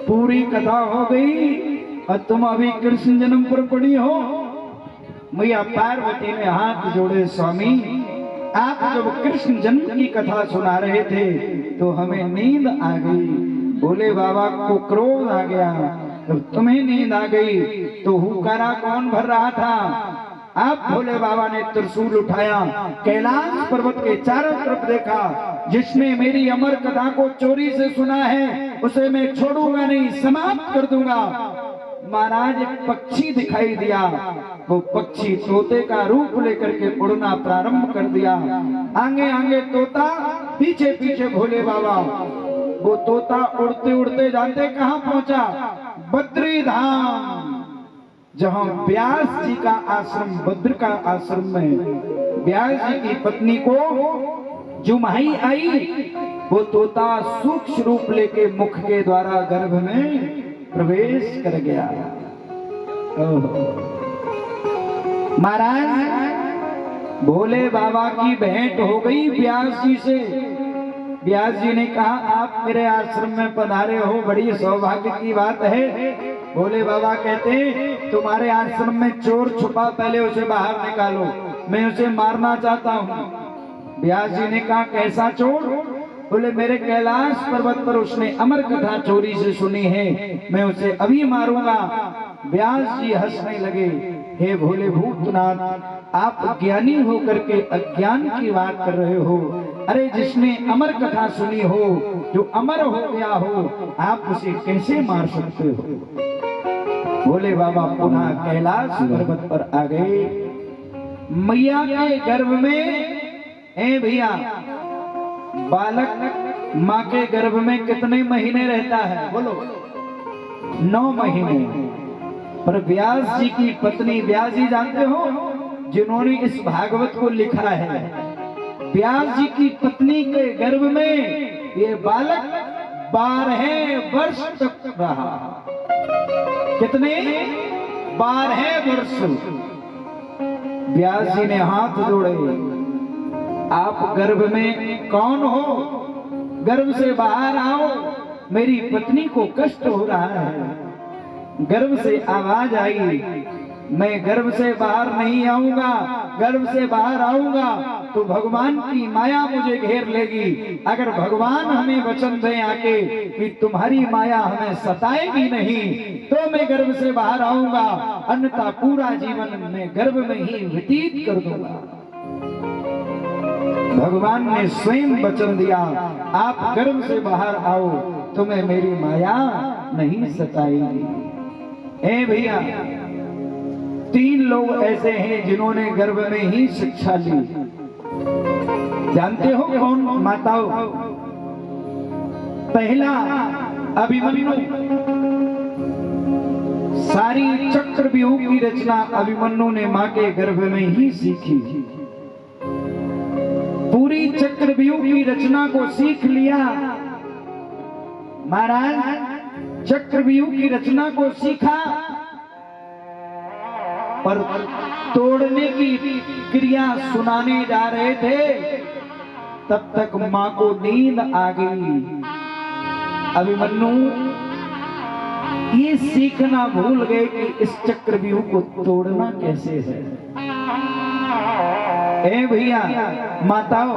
पूरी कथा हो गई और तुम अभी कृष्ण जन्म पर पड़ी हो। मैया पार्वती ने हाथ जोड़े, स्वामी आप जब कृष्ण जन्म की कथा सुना रहे थे तो हमें नींद आ गई। भोले बाबा को क्रोध आ गया, जब तुम्हें नींद आ गई तो हुक्कारा कौन भर रहा था? आप भोले बाबा ने त्रिशूल उठाया, कैलाश पर्वत के चारों तरफ देखा। जिसने मेरी अमर कथा को चोरी से सुना है उसे मैं छोड़ूंगा नहीं, समाप्त कर दूंगा। महाराज एक पक्षी दिखाई दिया, वो पक्षी तोते का रूप लेकर के उड़ना प्रारंभ कर दिया। आगे आगे तोता, पीछे पीछे भोले बाबा। वो तोता उड़ते उड़ते जानते कहां पहुंचा? बद्री धाम, जहां व्यास जी का आश्रम, बद्र का आश्रम में व्यास जी की पत्नी को जुमाई आई। वो तोता सूक्ष्म रूप लेके मुख के द्वारा गर्भ में प्रवेश कर गया। महाराज भोले बाबा की भेंट हो गई व्यास जी से। व्यास जी ने कहा आप मेरे आश्रम में पधारे हो, बड़ी सौभाग्य की बात है। भोले बाबा कहते तुम्हारे आश्रम में चोर छुपा, पहले उसे बाहर निकालो, मैं उसे मारना चाहता हूँ। व्यास जी ने कहा कैसा चोर? बोले मेरे कैलाश पर्वत पर उसने अमर कथा चोरी से सुनी है, मैं उसे अभी मारूंगा। व्यास जी हंसने लगे, हे भोले भूतनाथ, आप ज्ञानी होकर के अज्ञान की बात कर रहे हो। अरे जिसने अमर कथा सुनी हो, जो अमर हो गया हो, आप उसे कैसे मार सकते हो? भोले बाबा पुनः कैलाश पर्वत पर आ गए। मैया के गर्भ में, ए भैया, बालक माँ के गर्भ में कितने महीने रहता है? बोलो 9 महीने। पर व्यास जी की पत्नी, व्यास जी जानते हो जिन्होंने इस भागवत को लिखा है, व्यास जी की पत्नी के गर्भ में ये बालक 12 वर्ष तक रहा। कितने? 12 वर्ष। व्यास जी ने हाथ जोड़े, आप गर्भ में कौन हो? गर्भ से बाहर आओ, मेरी पत्नी को कष्ट हो रहा है। गर्भ से आवाज आई, मैं गर्भ से बाहर नहीं आऊंगा, गर्भ से बाहर आऊंगा तो भगवान की माया मुझे घेर लेगी। अगर भगवान हमें वचन दें आके कि तुम्हारी माया हमें सताएगी नहीं तो मैं गर्भ से बाहर आऊंगा, अन्यथा पूरा जीवन में गर्भ में ही व्यतीत कर दूंगा। भगवान ने स्वयं वचन दिया, आप गर्भ से बाहर आओ, तुम्हें मेरी माया नहीं सताएगी। ए भैया, 3 लोग ऐसे हैं जिन्होंने गर्भ में ही शिक्षा ली। जानते हो कौन? माताओं। पहला अभिमन्यु, सारी चक्रव्यूह की रचना अभिमन्यु ने मां के गर्भ में ही सीखी। पूरी चक्रव्यूह की रचना को सीख लिया। महाराज चक्रव्यूह की रचना को सीखा, पर तोड़ने की क्रिया सुनाने जा रहे थे, तब तक मां को नींद आ गई। अभिमन्यु ये सीखना भूल गए कि इस चक्रव्यूह को तोड़ना कैसे है। ए भैया, माताओं,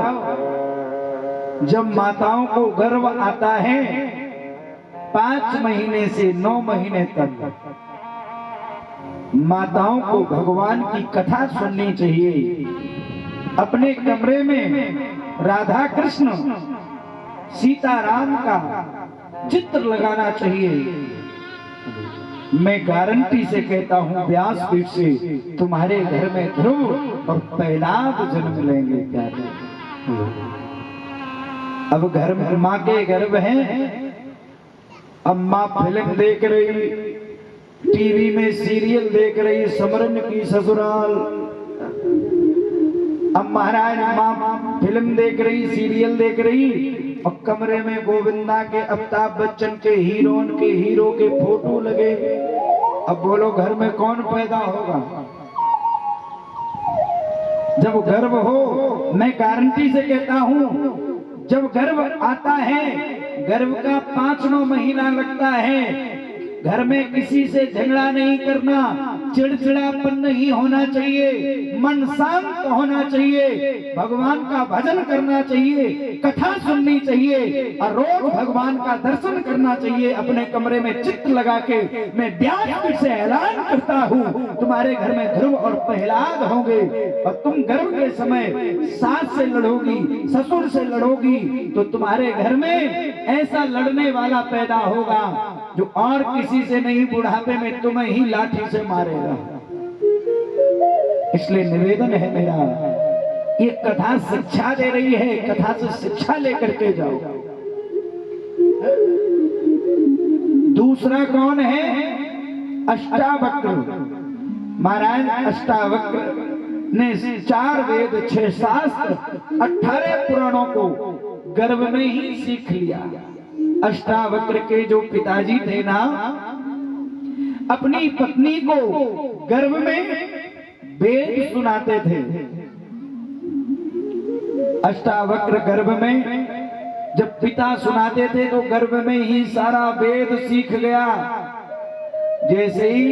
जब माताओं को गर्व आता है 5 महीने से 9 महीने तक माताओं को भगवान की कथा सुननी चाहिए। अपने कमरे में राधा कृष्ण सीताराम का चित्र लगाना चाहिए। मैं गारंटी से कहता हूं व्यासपीठ से, तुम्हारे घर में ध्रुव और प्रहलाद जन्म लेंगे। क्या अब घर में माँ के गर्भ है, अब माँ फिल्म देख रही, टीवी में सीरियल देख रही, समरन की ससुराल। अब महाराज माँ फिल्म देख रही, सीरियल देख रही, और कमरे में गोविंदा के, अमिताभ बच्चन के, हीरोइन के, हीरो के फोटो लगे। अब बोलो घर में कौन पैदा होगा? जब गर्भ हो, मैं गारंटी से कहता हूं, जब गर्भ आता है, गर्भ का 5वां महीना लगता है, घर में किसी से झगड़ा नहीं करना, चिड़चिड़ापन नहीं होना चाहिए, मन शांत होना चाहिए, भगवान का भजन करना चाहिए, कथा सुननी चाहिए और रोज भगवान का दर्शन करना चाहिए। अपने कमरे में चित्र लगा के मैं व्यासपीठ से ऐलान करता हूँ, तुम्हारे घर में ध्रुव और प्रहलाद होंगे। और तुम गर्भ के समय सास से लड़ोगी, ससुर से लड़ोगी, तो तुम्हारे घर में ऐसा लड़ने वाला पैदा होगा जो और किसी से नहीं, बुढ़ापे में तुम्हें ही लाठी से मारेगा। इसलिए निवेदन है मेरा, ये कथा शिक्षा दे रही है, कथा से शिक्षा लेकर के जाओ। दूसरा कौन है? अष्टावक्र। महाराज अष्टावक्र ने 4 वेद, 6 शास्त्र, 18 पुराणों को गर्भ में ही सीख लिया। अष्टावक्र के जो पिताजी थे ना, अपनी पत्नी को गर्भ में वेद सुनाते थे। अष्टावक्र गर्भ में जब पिता सुनाते थे तो गर्भ में ही सारा वेद सीख गया। जैसे ही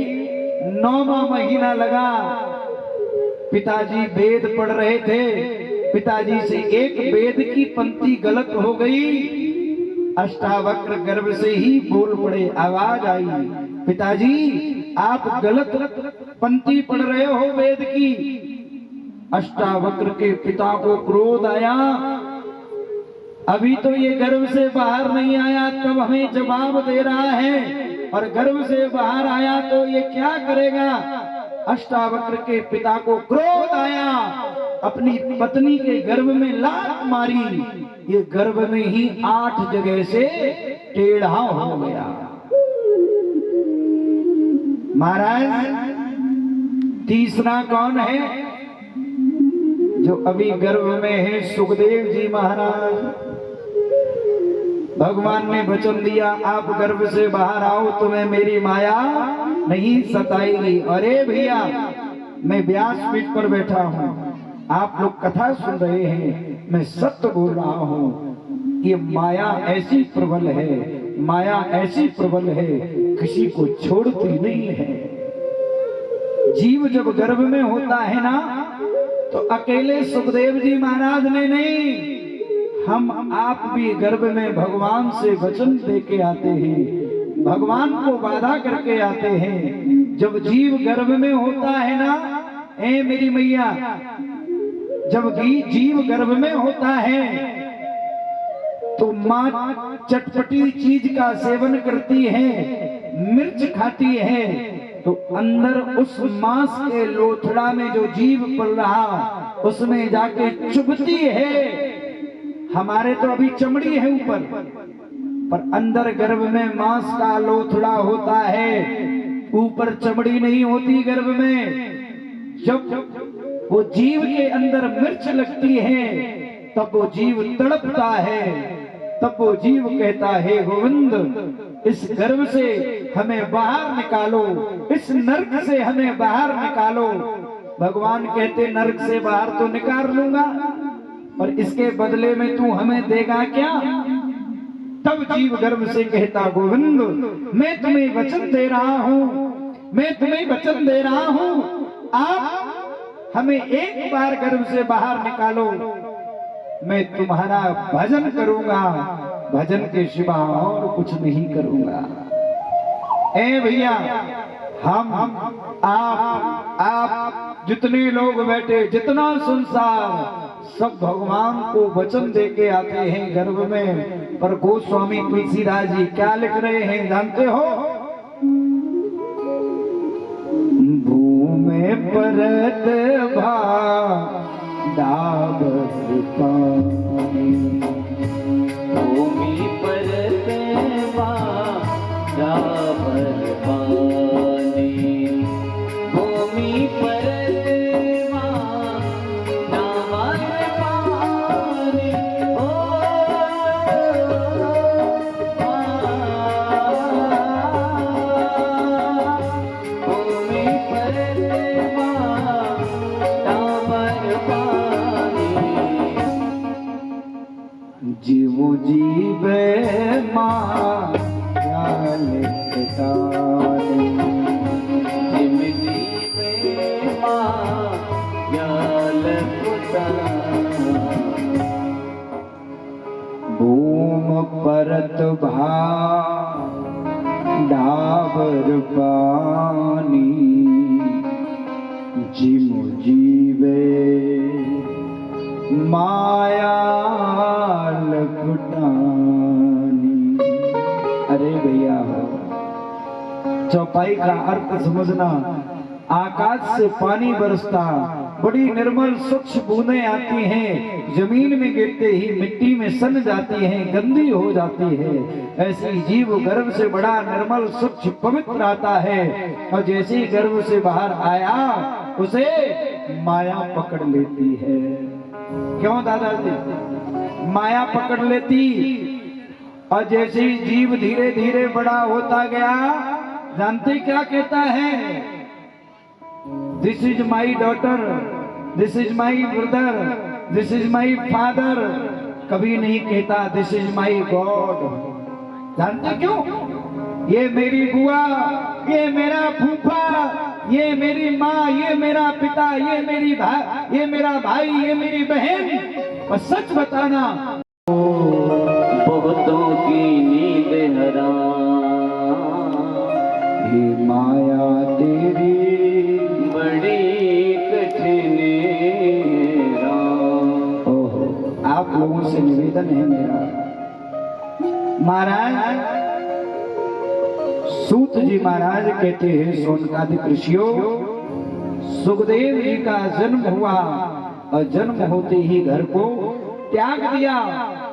9वां महीना लगा, पिताजी वेद पढ़ रहे थे, पिताजी से एक वेद की पंक्ति गलत हो गई। अष्टावक्र गर्भ से ही बोल पड़े, आवाज आई, पिताजी आप गलत पंक्ति पढ़ रहे हो वेद की। अष्टावक्र के पिता को क्रोध आया, अभी तो ये गर्भ से बाहर नहीं आया, तब हमें जवाब दे रहा है, और गर्भ से बाहर आया तो ये क्या करेगा? अष्टावक्र के पिता को क्रोध आया, अपनी पत्नी के गर्भ में लात मारी, ये गर्भ में ही 8 जगह से टेढ़ा हो गया। महाराज तीसरा कौन है जो अभी गर्भ में है? सुखदेव जी महाराज। भगवान ने वचन दिया, आप गर्भ से बाहर आओ, तुम्हें मेरी माया नहीं सताएगी। अरे भैया, मैं व्यासपीठ पर बैठा हूँ, आप लोग कथा सुन रहे हैं, मैं सत्य बोल रहा हूँ। ये माया ऐसी प्रबल है, माया ऐसी प्रबल है, किसी को छोड़ती नहीं है। जीव जब गर्भ में होता है ना, तो अकेले सुखदेव जी महाराज ने नहीं, हम आप भी गर्भ में भगवान से वचन दे के आते हैं, भगवान को वादा करके आते हैं। जब जीव गर्भ में होता है ना, ए मेरी मैया, जब जीव गर्भ में होता है तो माँ चटपटी चीज का सेवन करती है, मिर्च खाती है, तो अंदर उस मांस के लोथड़ा में जो जीव पल रहा, उसमें जाके चुभती है। हमारे तो अभी चमड़ी है ऊपर, पर अंदर गर्भ में मांस का लोथड़ा होता है, ऊपर चमड़ी नहीं होती गर्भ में। जब वो जीव के अंदर मिर्च लगती है, तब वो जीव तड़पता है, तब वो जीव कहता है, गोविंद इस गर्भ से हमें बाहर निकालो, इस नरक से हमें बाहर निकालो। भगवान कहते, नरक से बाहर तो निकाल लूंगा, और इसके बदले में तू हमें देगा क्या? तब जीव गर्भ से कहता, गोविंद मैं तुम्हें वचन दे रहा हूँ, मैं तुम्हें वचन दे रहा हूँ, आप हमें एक बार गर्भ से बाहर निकालो, मैं तुम्हारा भजन करूंगा, भजन के सिवा और कुछ नहीं करूंगा। ए भैया, हम आप जितने लोग बैठे, जितना संसार, सब भगवान को वचन दे के आते हैं गर्भ में। पर गोस्वामी तुलसीदास जी क्या लिख रहे हैं जानते हो? भूमि परत भा डाबर पानी, भूमि परत भा डाबर पानी, भूमि परत भा डाबर पानी। भूमि परत भा डाबर पानी, जीव जीवे माँ ज्ञान पिताने, जिम जीवे माँ ज्ञान पुताने। भूम परत भा डाबर पानी, जिम जीवे माया लपटानी। अरे भैया, चौपाई का अर्थ समझना। आकाश से पानी बरसता, बड़ी निर्मल स्वच्छ बूंदें आती हैं, जमीन में गिरते ही मिट्टी में सन जाती हैं, गंदी हो जाती है। ऐसी जीव गर्भ से बड़ा निर्मल स्वच्छ पवित्र आता है, और जैसे ही गर्भ से बाहर आया उसे माया पकड़ लेती है। क्यों दादाजी? माया पकड़ लेती। और जैसे ही जीव धीरे धीरे बड़ा होता गया, जानते क्या कहता है? This is my daughter, this is my brother, this is my father. कभी नहीं कहता दिस इज माई गॉड। जानते क्यों? ये मेरी बुआ, ये मेरा फूफा, ये मेरी माँ, ये मेरा पिता, ये मेरी भाई, ये मेरा भाई, ये मेरी बहन। और सच बताना, बहुतों की नींद हराम, ये माया तेरी बड़ी कठिन राम। ओहो, आप लोगों से निवेदन है मेरा, महाराज सूत जी महाराज कहते हैं, सोनकादिक ऋषियों, सुखदेव जी का जन्म हुआ और जन्म होते ही घर को त्याग दिया।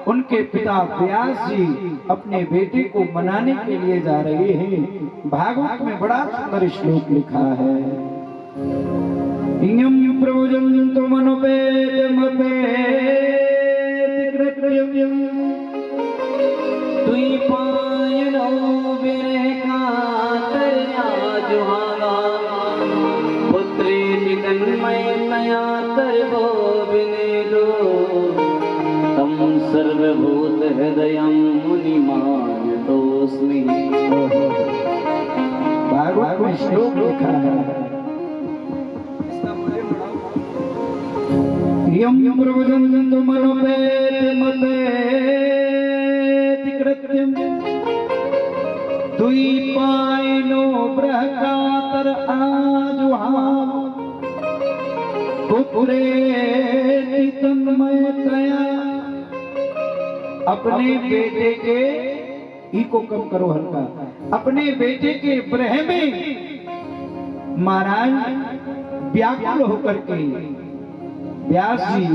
उनके पिता व्यास जी अपने बेटे को मनाने के लिए जा रहे हैं। भागवत में बड़ा सुंदर श्लोक लिखा है, इयं प्रभुजन्तु मनुपेतमपेत कृत्यं, तुई पायनो बिरह कातर जुहागा, पुत्रे तन्मय नया तरबो बिनेलो, तम सर्वभूत हृदयं मुनिमान तोस्मि। भागवत में श्लोक लिखा है, यं प्रभुजन्तु मनुपेतमपेत कृत्यं, तुई पायनो बृहकातर आजुहाव, पुत्रेति तन्मयतया। अपने बेटे के, ई को कम करो हल्का, अपने बेटे के ब्रह में महाराज व्याकुल होकर के व्यास जी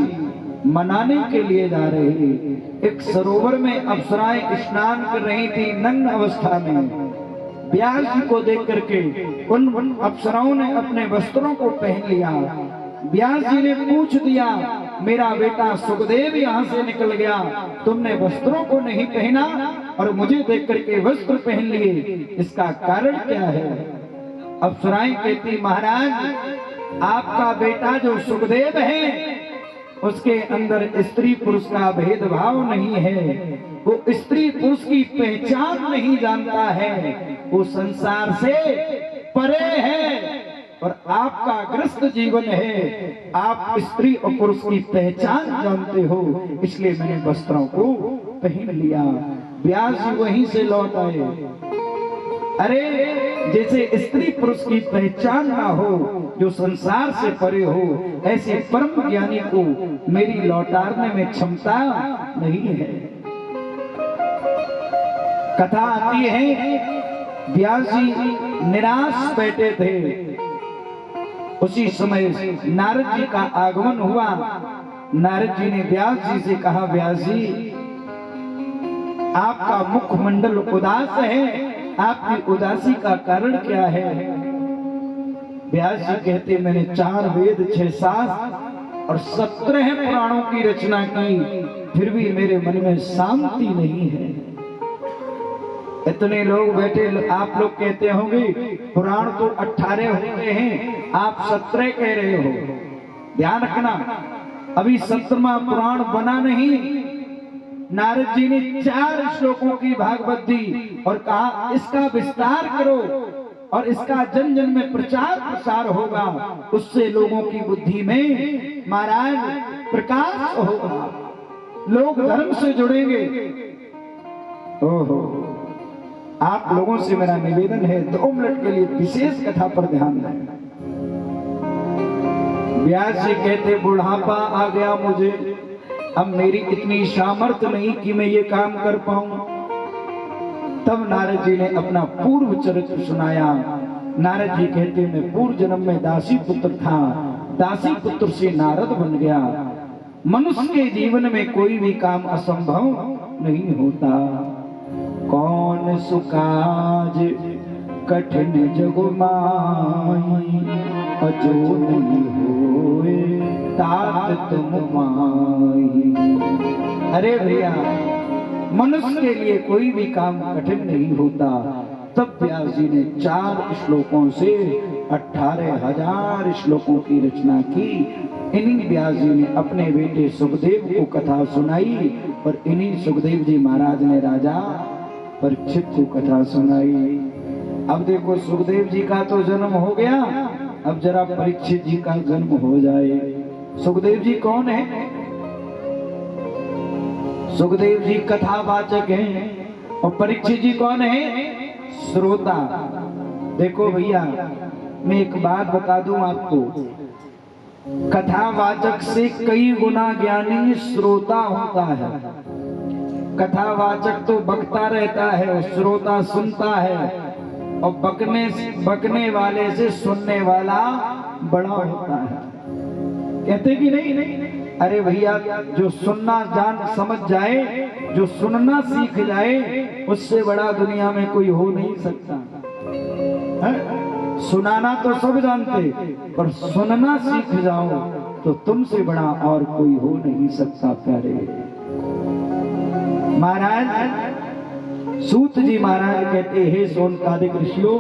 मनाने के लिए जा रहे हैं। एक सरोवर में अप्सराएं स्नान कर रही थी नग्न अवस्था में। व्यास जी को देख करके उन अप्सराओं ने अपने वस्त्रों को पहन लिया। व्यास जी ने पूछ दिया, मेरा बेटा सुखदेव यहाँ से निकल गया, तुमने वस्त्रों को नहीं पहना और मुझे देख करके वस्त्र पहन लिए, इसका कारण क्या है? अप्सराएं कहती, महाराज आपका बेटा जो सुखदेव है उसके अंदर स्त्री पुरुष का भेदभाव नहीं है, वो स्त्री पुरुष की पहचान नहीं जानता है, वो संसार से परे है और आपका ग्रस्त जीवन है, आप स्त्री और पुरुष की पहचान जानते हो, इसलिए मैंने वस्त्रों को पहन लिया। व्यास जी वहीं से लौट आए। अरे जैसे स्त्री पुरुष की पहचान ना हो, जो संसार से परे हो, ऐसे परम ज्ञानी को मेरी लौटारने में क्षमता नहीं है। कथा आती है व्यास जी निराश बैठे थे, उसी समय नारद जी का आगमन हुआ। नारद जी ने व्यास जी से कहा, व्यास जी आपका मुखमंडल उदास है, आपकी उदासी का कारण क्या है? व्यास जी कहते, मैंने 4 वेद 6 शास्त्र और 17 पुराणों की रचना की, फिर भी मेरे मन में शांति नहीं है। इतने लोग बैठे, आप लोग कहते होंगे पुराण तो 18 होते हैं, आप 17 कह रहे हो। ध्यान रखना, अभी 17वां पुराण बना नहीं। नारद जी ने 4 श्लोकों की भागवत दी और कहा इसका विस्तार करो और इसका जन जन में प्रचार प्रसार होगा, उससे लोगों की बुद्धि में महाराज प्रकाश होगा, लोग धर्म से जुड़ेंगे। ओहो, आप लोगों से मेरा निवेदन है 2 मिनट के लिए विशेष कथा पर ध्यान दें। व्यास जी कहते, बुढ़ापा आ गया मुझे, अब मेरी इतनी सामर्थ्य नहीं कि मैं ये काम कर पाऊं। तब नारद जी ने अपना पूर्व चरित्र सुनाया। नारद जी कहते, मैं पूर्व जन्म में दासी पुत्र था, दासी पुत्र से नारद बन गया। मनुष्य के जीवन में कोई भी काम असंभव नहीं होता। कौन सुकाज कठिन जग माई, अजो नहीं होए तात तुम माई। अरे भैया, मनुष्य के लिए कोई भी काम कठिन नहीं होता। तब व्यास जी ने 4 श्लोकों से 18,000 श्लोकों की रचना की। इन्हीं व्यास जी ने अपने बेटे सुखदेव को कथा सुनाई और इन्हीं सुखदेव जी महाराज ने राजा परीक्षित को कथा सुनाई। अब देखो, सुखदेव जी का तो जन्म हो गया, अब जरा परीक्षित जी का जन्म हो जाए। सुखदेव जी कौन है? सुखदेव जी कथावाचक हैं और परीक्षित जी कौन है? श्रोता। देखो भैया, मैं एक बात बता दूं आपको, कथावाचक से कई गुना ज्ञानी श्रोता होता है। कथावाचक तो बकता रहता है और श्रोता सुनता है, और बकने वाले से सुनने वाला बड़ा होता है। कहते कि नहीं? अरे भैया, जो सुनना जान समझ जाए, जो सुनना सीख जाए, उससे बड़ा दुनिया में कोई हो नहीं सकता है? सुनाना तो सब जानते, पर सुनना सीख जाओ तो तुमसे बड़ा और कोई हो नहीं सकता। प्यारे महाराज सूत जी महाराज कहते, हे सोनकादिक ऋषियों,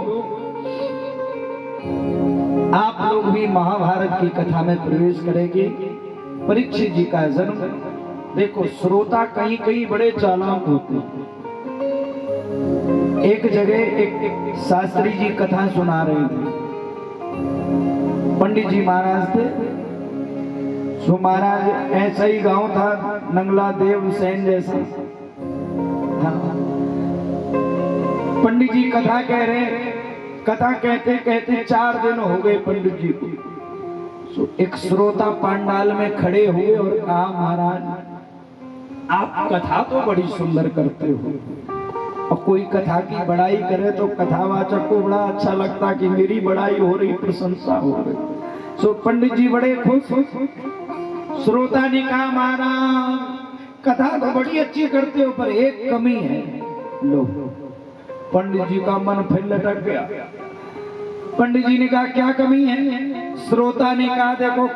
आप लोग भी महाभारत की कथा में प्रवेश करेंगे। परीक्षित जी का जन्म देखो, श्रोता कहीं कहीं बड़े चालाक होते हैं। एक जगह एक शास्त्री जी कथा सुना रहे थे, पंडित जी महाराज थे। सो महाराज ऐसा ही गांव था, नंगला देव सेन जैसा। पंडित जी कथा कह रहे, कथा कहते कहते 4 दिन हो गए पंडित जी को। सो एक श्रोता पंडाल में खड़े हुए और कहा, महाराज आप कथा तो बड़ी सुंदर करते हो, और कोई कथा की बड़ाई करे तो कथावाचक को बड़ा अच्छा लगता कि मेरी बड़ाई हो रही, प्रशंसा हो रही। सो पंडित जी बड़े खुश। श्रोता ने कहा, महाराज कथा तो बड़ी अच्छी करते हो, पर एक कमी है। लो, पंडित जी का मन फिर लटक गया। पंडित जी ने कहा, क्या कमी है? श्रोता ने कहा, देखो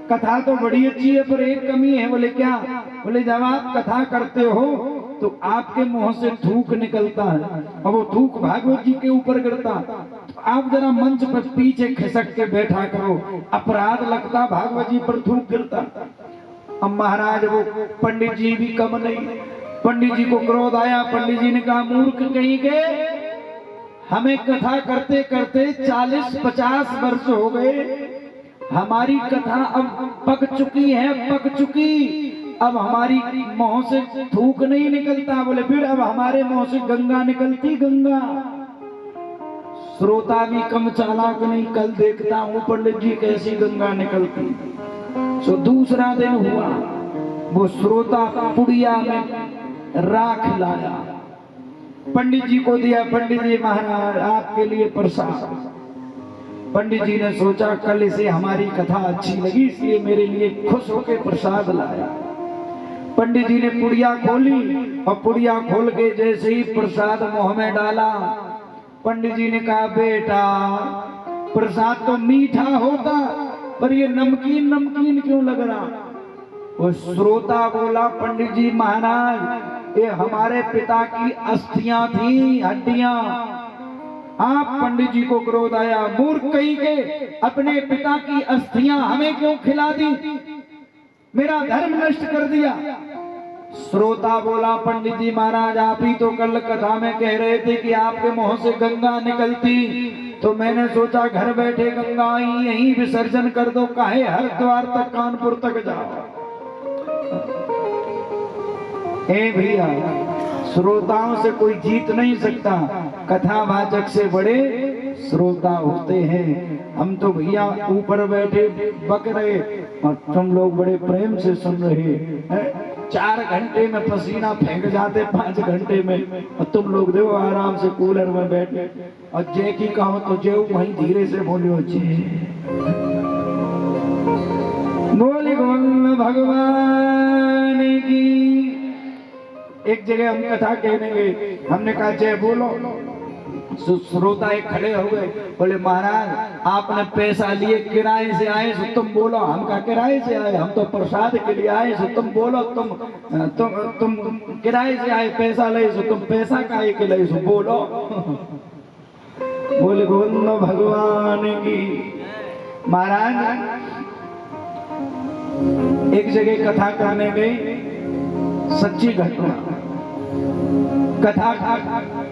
कथा तो बड़ी अच्छी है, पर एक कमी है। बोले क्या? बोले जब आप कथा करते हो तो आपके मुंह से थूक निकलता है, और वो थूक भागवत जी के ऊपर गिरता। तो आप जरा मंच पर पीछे खिसक के बैठा करो, अपराध लगता, भागवत जी पर थूक गिरता। अब महाराज वो पंडित जी भी कम नहीं, पंडित जी को क्रोध आया। पंडित जी ने कहा, मूर्ख कहीं के, हमें कथा करते करते 40-50 वर्ष हो गए, हमारी कथा अब पक चुकी है, पक चुकी। अब हमारी मुंह से थूक नहीं निकलता। बोले फिर अब हमारे मुंह से गंगा निकलती। गंगा श्रोता भी कम चालाक नहीं, कल देखता हूँ पंडित जी कैसी गंगा निकलती। सो दूसरा दिन हुआ, वो श्रोता पुड़िया में राख लाया, पंडित जी को दिया। पंडित जी महाराज आपके लिए प्रसाद। पंडित जी ने सोचा कल से हमारी कथा अच्छी लगी, इसलिए मेरे लिए खुश होकर प्रसाद लाया। पंडित जी ने पुड़िया खोली और पुड़िया खोल के जैसे ही प्रसाद मुंह में डाला, पंडित जी ने कहा बेटा प्रसाद तो मीठा होता पर ये नमकीन नमकीन क्यों लग रहा। वो श्रोता बोला पंडित जी महाराज ये हमारे पिता की अस्थियां थी, हड्डियां। आप पंडित जी को क्रोध आया, मूर्ख कहीं के, अपने पिता की अस्थियां हमें क्यों खिला दी, मेरा धर्म नष्ट कर दिया। श्रोता बोला पंडित जी महाराज आप ही तो कल कथा में कह रहे थे कि आपके मुंह से गंगा निकलती, तो मैंने सोचा घर बैठे गंगा आई यहीं विसर्जन कर दो, काहे हरिद्वार तक कानपुर तक जाओ। ए भैया श्रोताओं से कोई जीत नहीं सकता, कथावाचक से बड़े श्रोता होते हैं। हम तो भैया ऊपर बैठे बक रहे और तुम लोग बड़े प्रेम से सुन रहे हैं। 4 घंटे में पसीना फेंक जाते, 5 घंटे में, और तुम लोग देखो आराम से कूलर में बैठे। और जय की कहो तो जय वहीं धीरे से बोलियो जी बोली गोविंद भगवान की। एक जगह हम कथा कहने गए, हमने कहा जय बोलो। श्रोता एक खड़े हो गए, बोले महाराज आपने पैसा लिए किराए से आए सो तुम बोलो। हम कहा किराए से आए, हम तो प्रसाद के लिए आए सो तुम बोलो। तुम किराए से आए पैसा ले सो तुम पैसा काहे के ले सो बोलो। बोले गोविंद भगवान की। महाराज एक जगह कथा करने गए, सच्ची घटना कथा।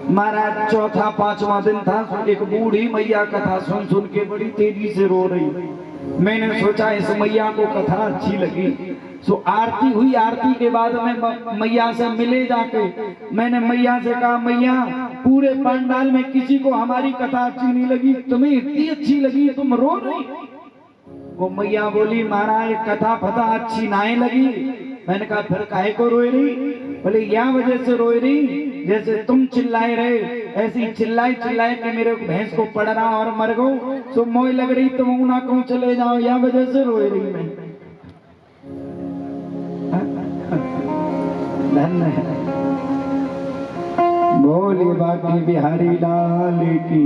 महाराज चौथा 5वां दिन था, एक बूढ़ी मैया कथा सुन सुन के बड़ी तेजी से रो रही। मैंने सोचा इस मैया को कथा अच्छी लगी, सो आरती हुई। आरती के बाद में मैया से मिले जाके मैंने मैया से कहा मैया पूरे पंडाल में किसी को हमारी कथा अच्छी नहीं लगी, तुम्हें इतनी अच्छी लगी तुम रो रही। वो मैया बोली महाराज कथा फता अच्छी नहीं लगी। मैंने कहा फिर काहे को रोई रही। बोले यह वजह से रोई रही जैसे तुम चिल्लाए रहे, ऐसी चिल्लाए चिल्लाए कि मेरे भैंस को पड़ रहा और मर गो, सो मोई लग रही तुम ना कहूं चले जाओ, यह वजह से रोई रही मैं। धन्य है बोले बाकी बिहारी लाल की।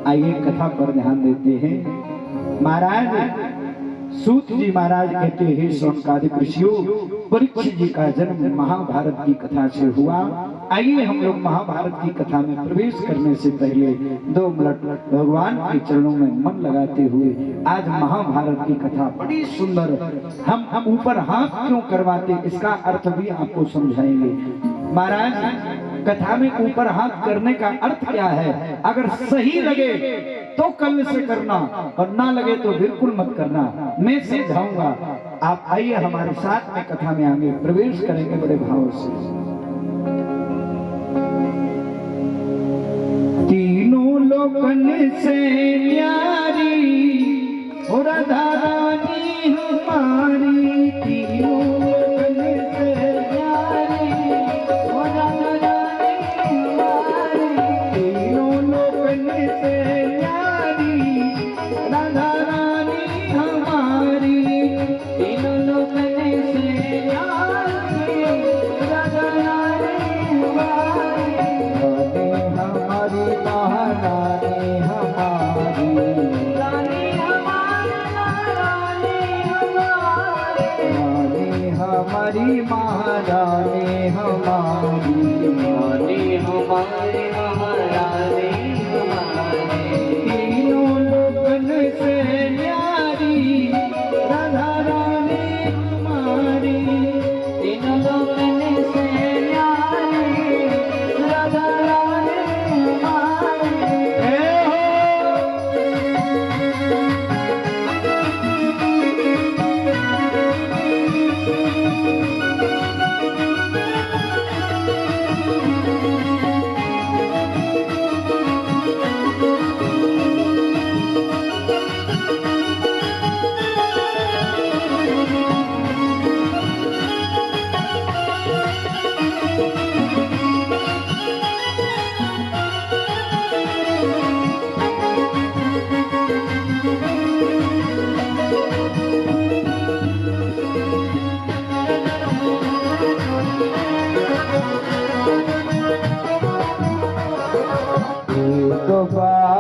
आइए कथा पर ध्यान देते हैं। महाराज सूत जी महाराज कहते हैं शौनकादिक ऋषियों परीक्षित जी का जन्म महाभारत की कथा से हुआ। आइए हम लोग महाभारत की कथा में प्रवेश करने से पहले 2 मिनट भगवान के चरणों में मन लगाते हुए आज महाभारत की कथा बड़ी सुंदर, हम ऊपर हाथ क्यों करवाते इसका अर्थ भी आपको समझाएंगे। महाराज कथा में ऊपर हाथ करने का अर्थ क्या है, अगर सही लगे तो कल से करना और ना लगे तो बिल्कुल मत करना, मैं समझाऊंगा। आप आइए हमारे साथ में कथा में आगे प्रवेश करेंगे बड़े भाव से। तीनों लोकन से प्यारी और राधा रानी हमारी, तीनों लोकन से प्यारी और राधा रानी हमारी, तीनों लोकन से राधा रानी हमारी, तीनों लोकन से राधा रानी हमारी, हमारी महारानी हमारी।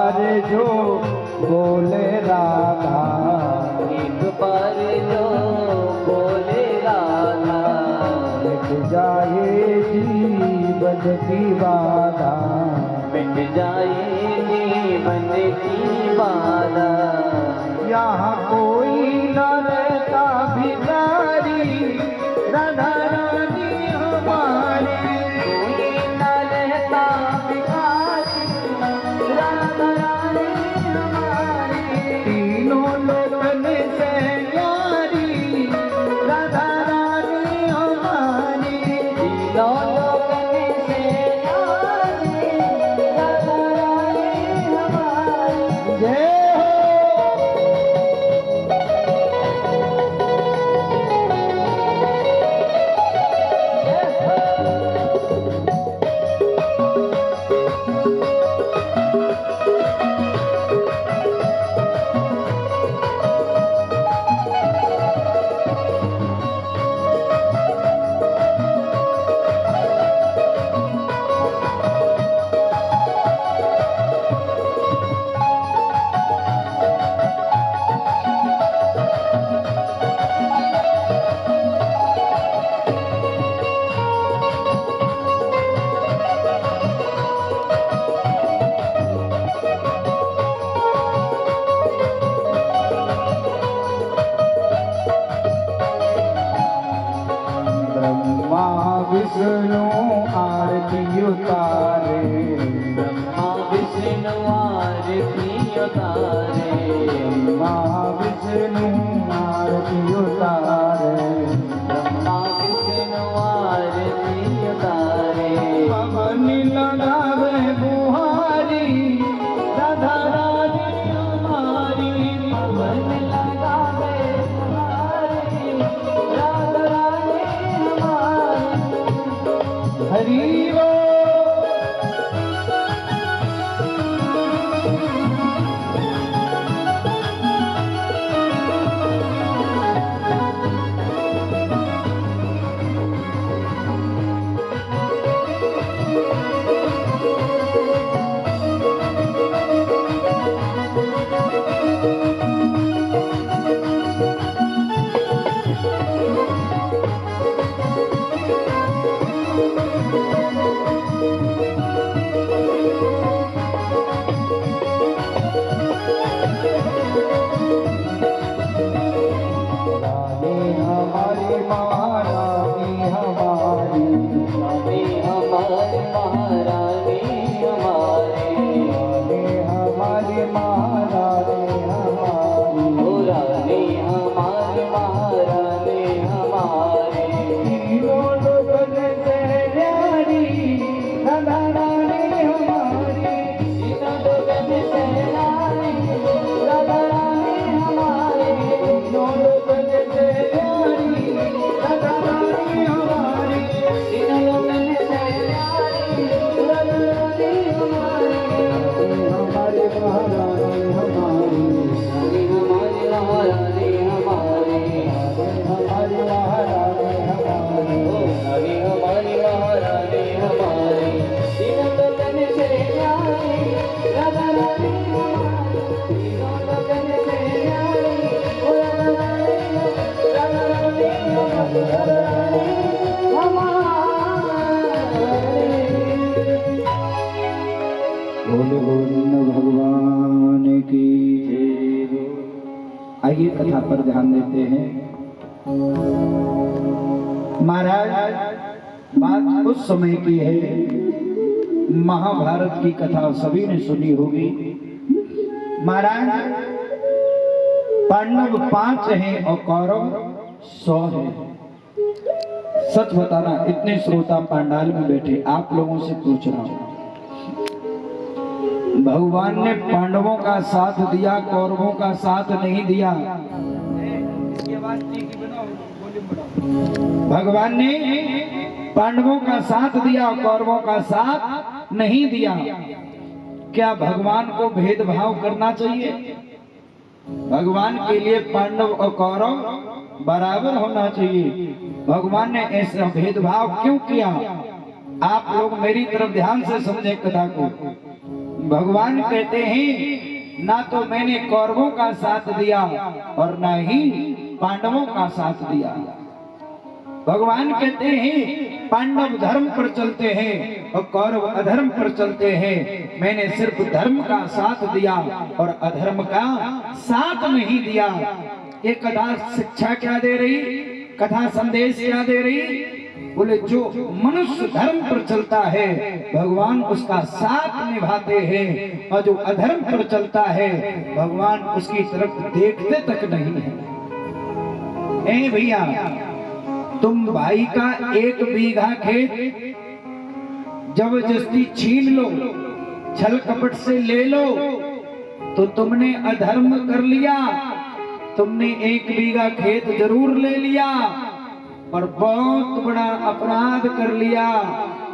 बार जो बोले राधा, एक बार जो बोले राधा, मिट जाए जीवन की बाधा, मिट जाए जीवन की बाधा। यहाँ कोई न रहता भिखारी, राधा रानी हमारी। कोई न रहता भिखारी, राधा रानी हमारी। तीनों लोकन से न्यारी, राधा रानी हमारी। तीनों लोकन से न्यारी, राधा रानी हमारी। जय विष्णु आरती उतारे, ब्रह्मा विष्णु आरती उतारे, ब्रह्मा विष्णु आरती उतारे, ब्रह्मा विष्णु आरती उतारे। पवन लगावे बुहारी, राधा रानी हमारी। पवन लगावे बुहारी, राधा रानी हमारी। हरि बोल। बोले गोविंद भगवान की जय। आइए कथा पर ध्यान देते हैं। महाराज, बात उस समय की है, महाभारत की कथा सभी ने सुनी होगी। महाराज, पांडव 5 हैं और कौरव 100 हैं। सच बताना, इतने श्रोता पंडाल में बैठे, आप लोगों से पूछ रहा हूं, भगवान ने पांडवों का साथ दिया, कौरवों का साथ नहीं दिया? भगवान ने पांडवों का साथ दिया, कौरवों का साथ नहीं दिया। क्या भगवान को भेदभाव करना चाहिए? भगवान के लिए पांडव और कौरव बराबर होना चाहिए। भगवान ने ऐसा भेदभाव क्यों किया? आप लोग मेरी तरफ ध्यान से समझे कथा को। भगवान कहते हैं ना तो मैंने कौरवों का साथ दिया और ना ही पांडवों का साथ दिया। भगवान कहते हैं पांडव धर्म पर चलते हैं और कौरव अधर्म पर चलते हैं। मैंने सिर्फ धर्म का साथ दिया और अधर्म का साथ नहीं दिया। ये कथा शिक्षा क्या दे रही, कथा संदेश क्या दे रही? बोले जो मनुष्य धर्म पर चलता है भगवान उसका साथ निभाते हैं, और जो अधर्म पर चलता है भगवान उसकी तरफ देखते तक नहीं है। ए भैया, तुम भाई का 1 बीघा खेत जबरदस्ती छीन लो, छल कपट से ले लो, तो तुमने अधर्म कर लिया। तुमने 1 बीघा खेत जरूर ले लिया और बहुत बड़ा अपराध कर लिया,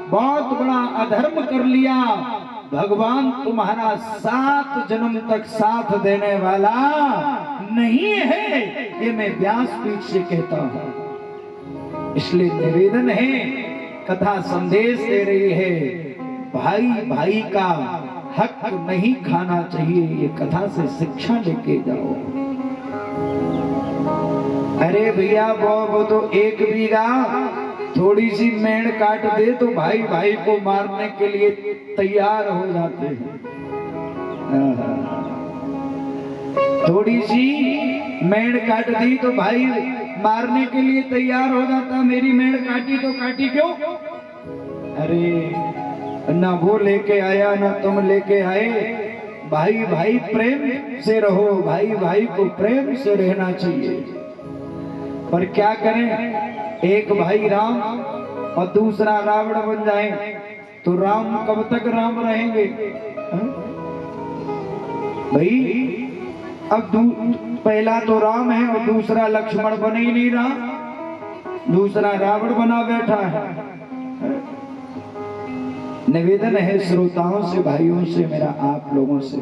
बहुत बड़ा अधर्म कर लिया। भगवान तुम्हारा 7 जन्म तक साथ देने वाला नहीं है, ये मैं व्यासपीठ से कहता हूं। इसलिए निवेदन है, कथा संदेश दे रही है, भाई भाई का हक नहीं खाना चाहिए। ये कथा से शिक्षा लेके जाओ। अरे भैया वो तो 1 बीघा थोड़ी सी मेड़ काट दे तो भाई भाई को मारने के लिए तैयार हो जाते हैं। थोड़ी सी मेड़ काट दी तो भाई मारने के लिए तैयार हो जाता। मेरी मेड़ काटी तो काटी क्यों? अरे ना वो लेके आया ना तुम लेके आए। भाई भाई प्रेम से रहो, भाई भाई को प्रेम से रहना चाहिए। पर क्या करें, एक भाई राम और दूसरा रावण बन जाए तो राम कब तक राम रहेंगे? भाई अब पहला तो राम है और दूसरा लक्ष्मण बन ही नहीं रहा, दूसरा रावण बना बैठा है। निवेदन है श्रोताओं से, भाइयों से, मेरा आप लोगों से,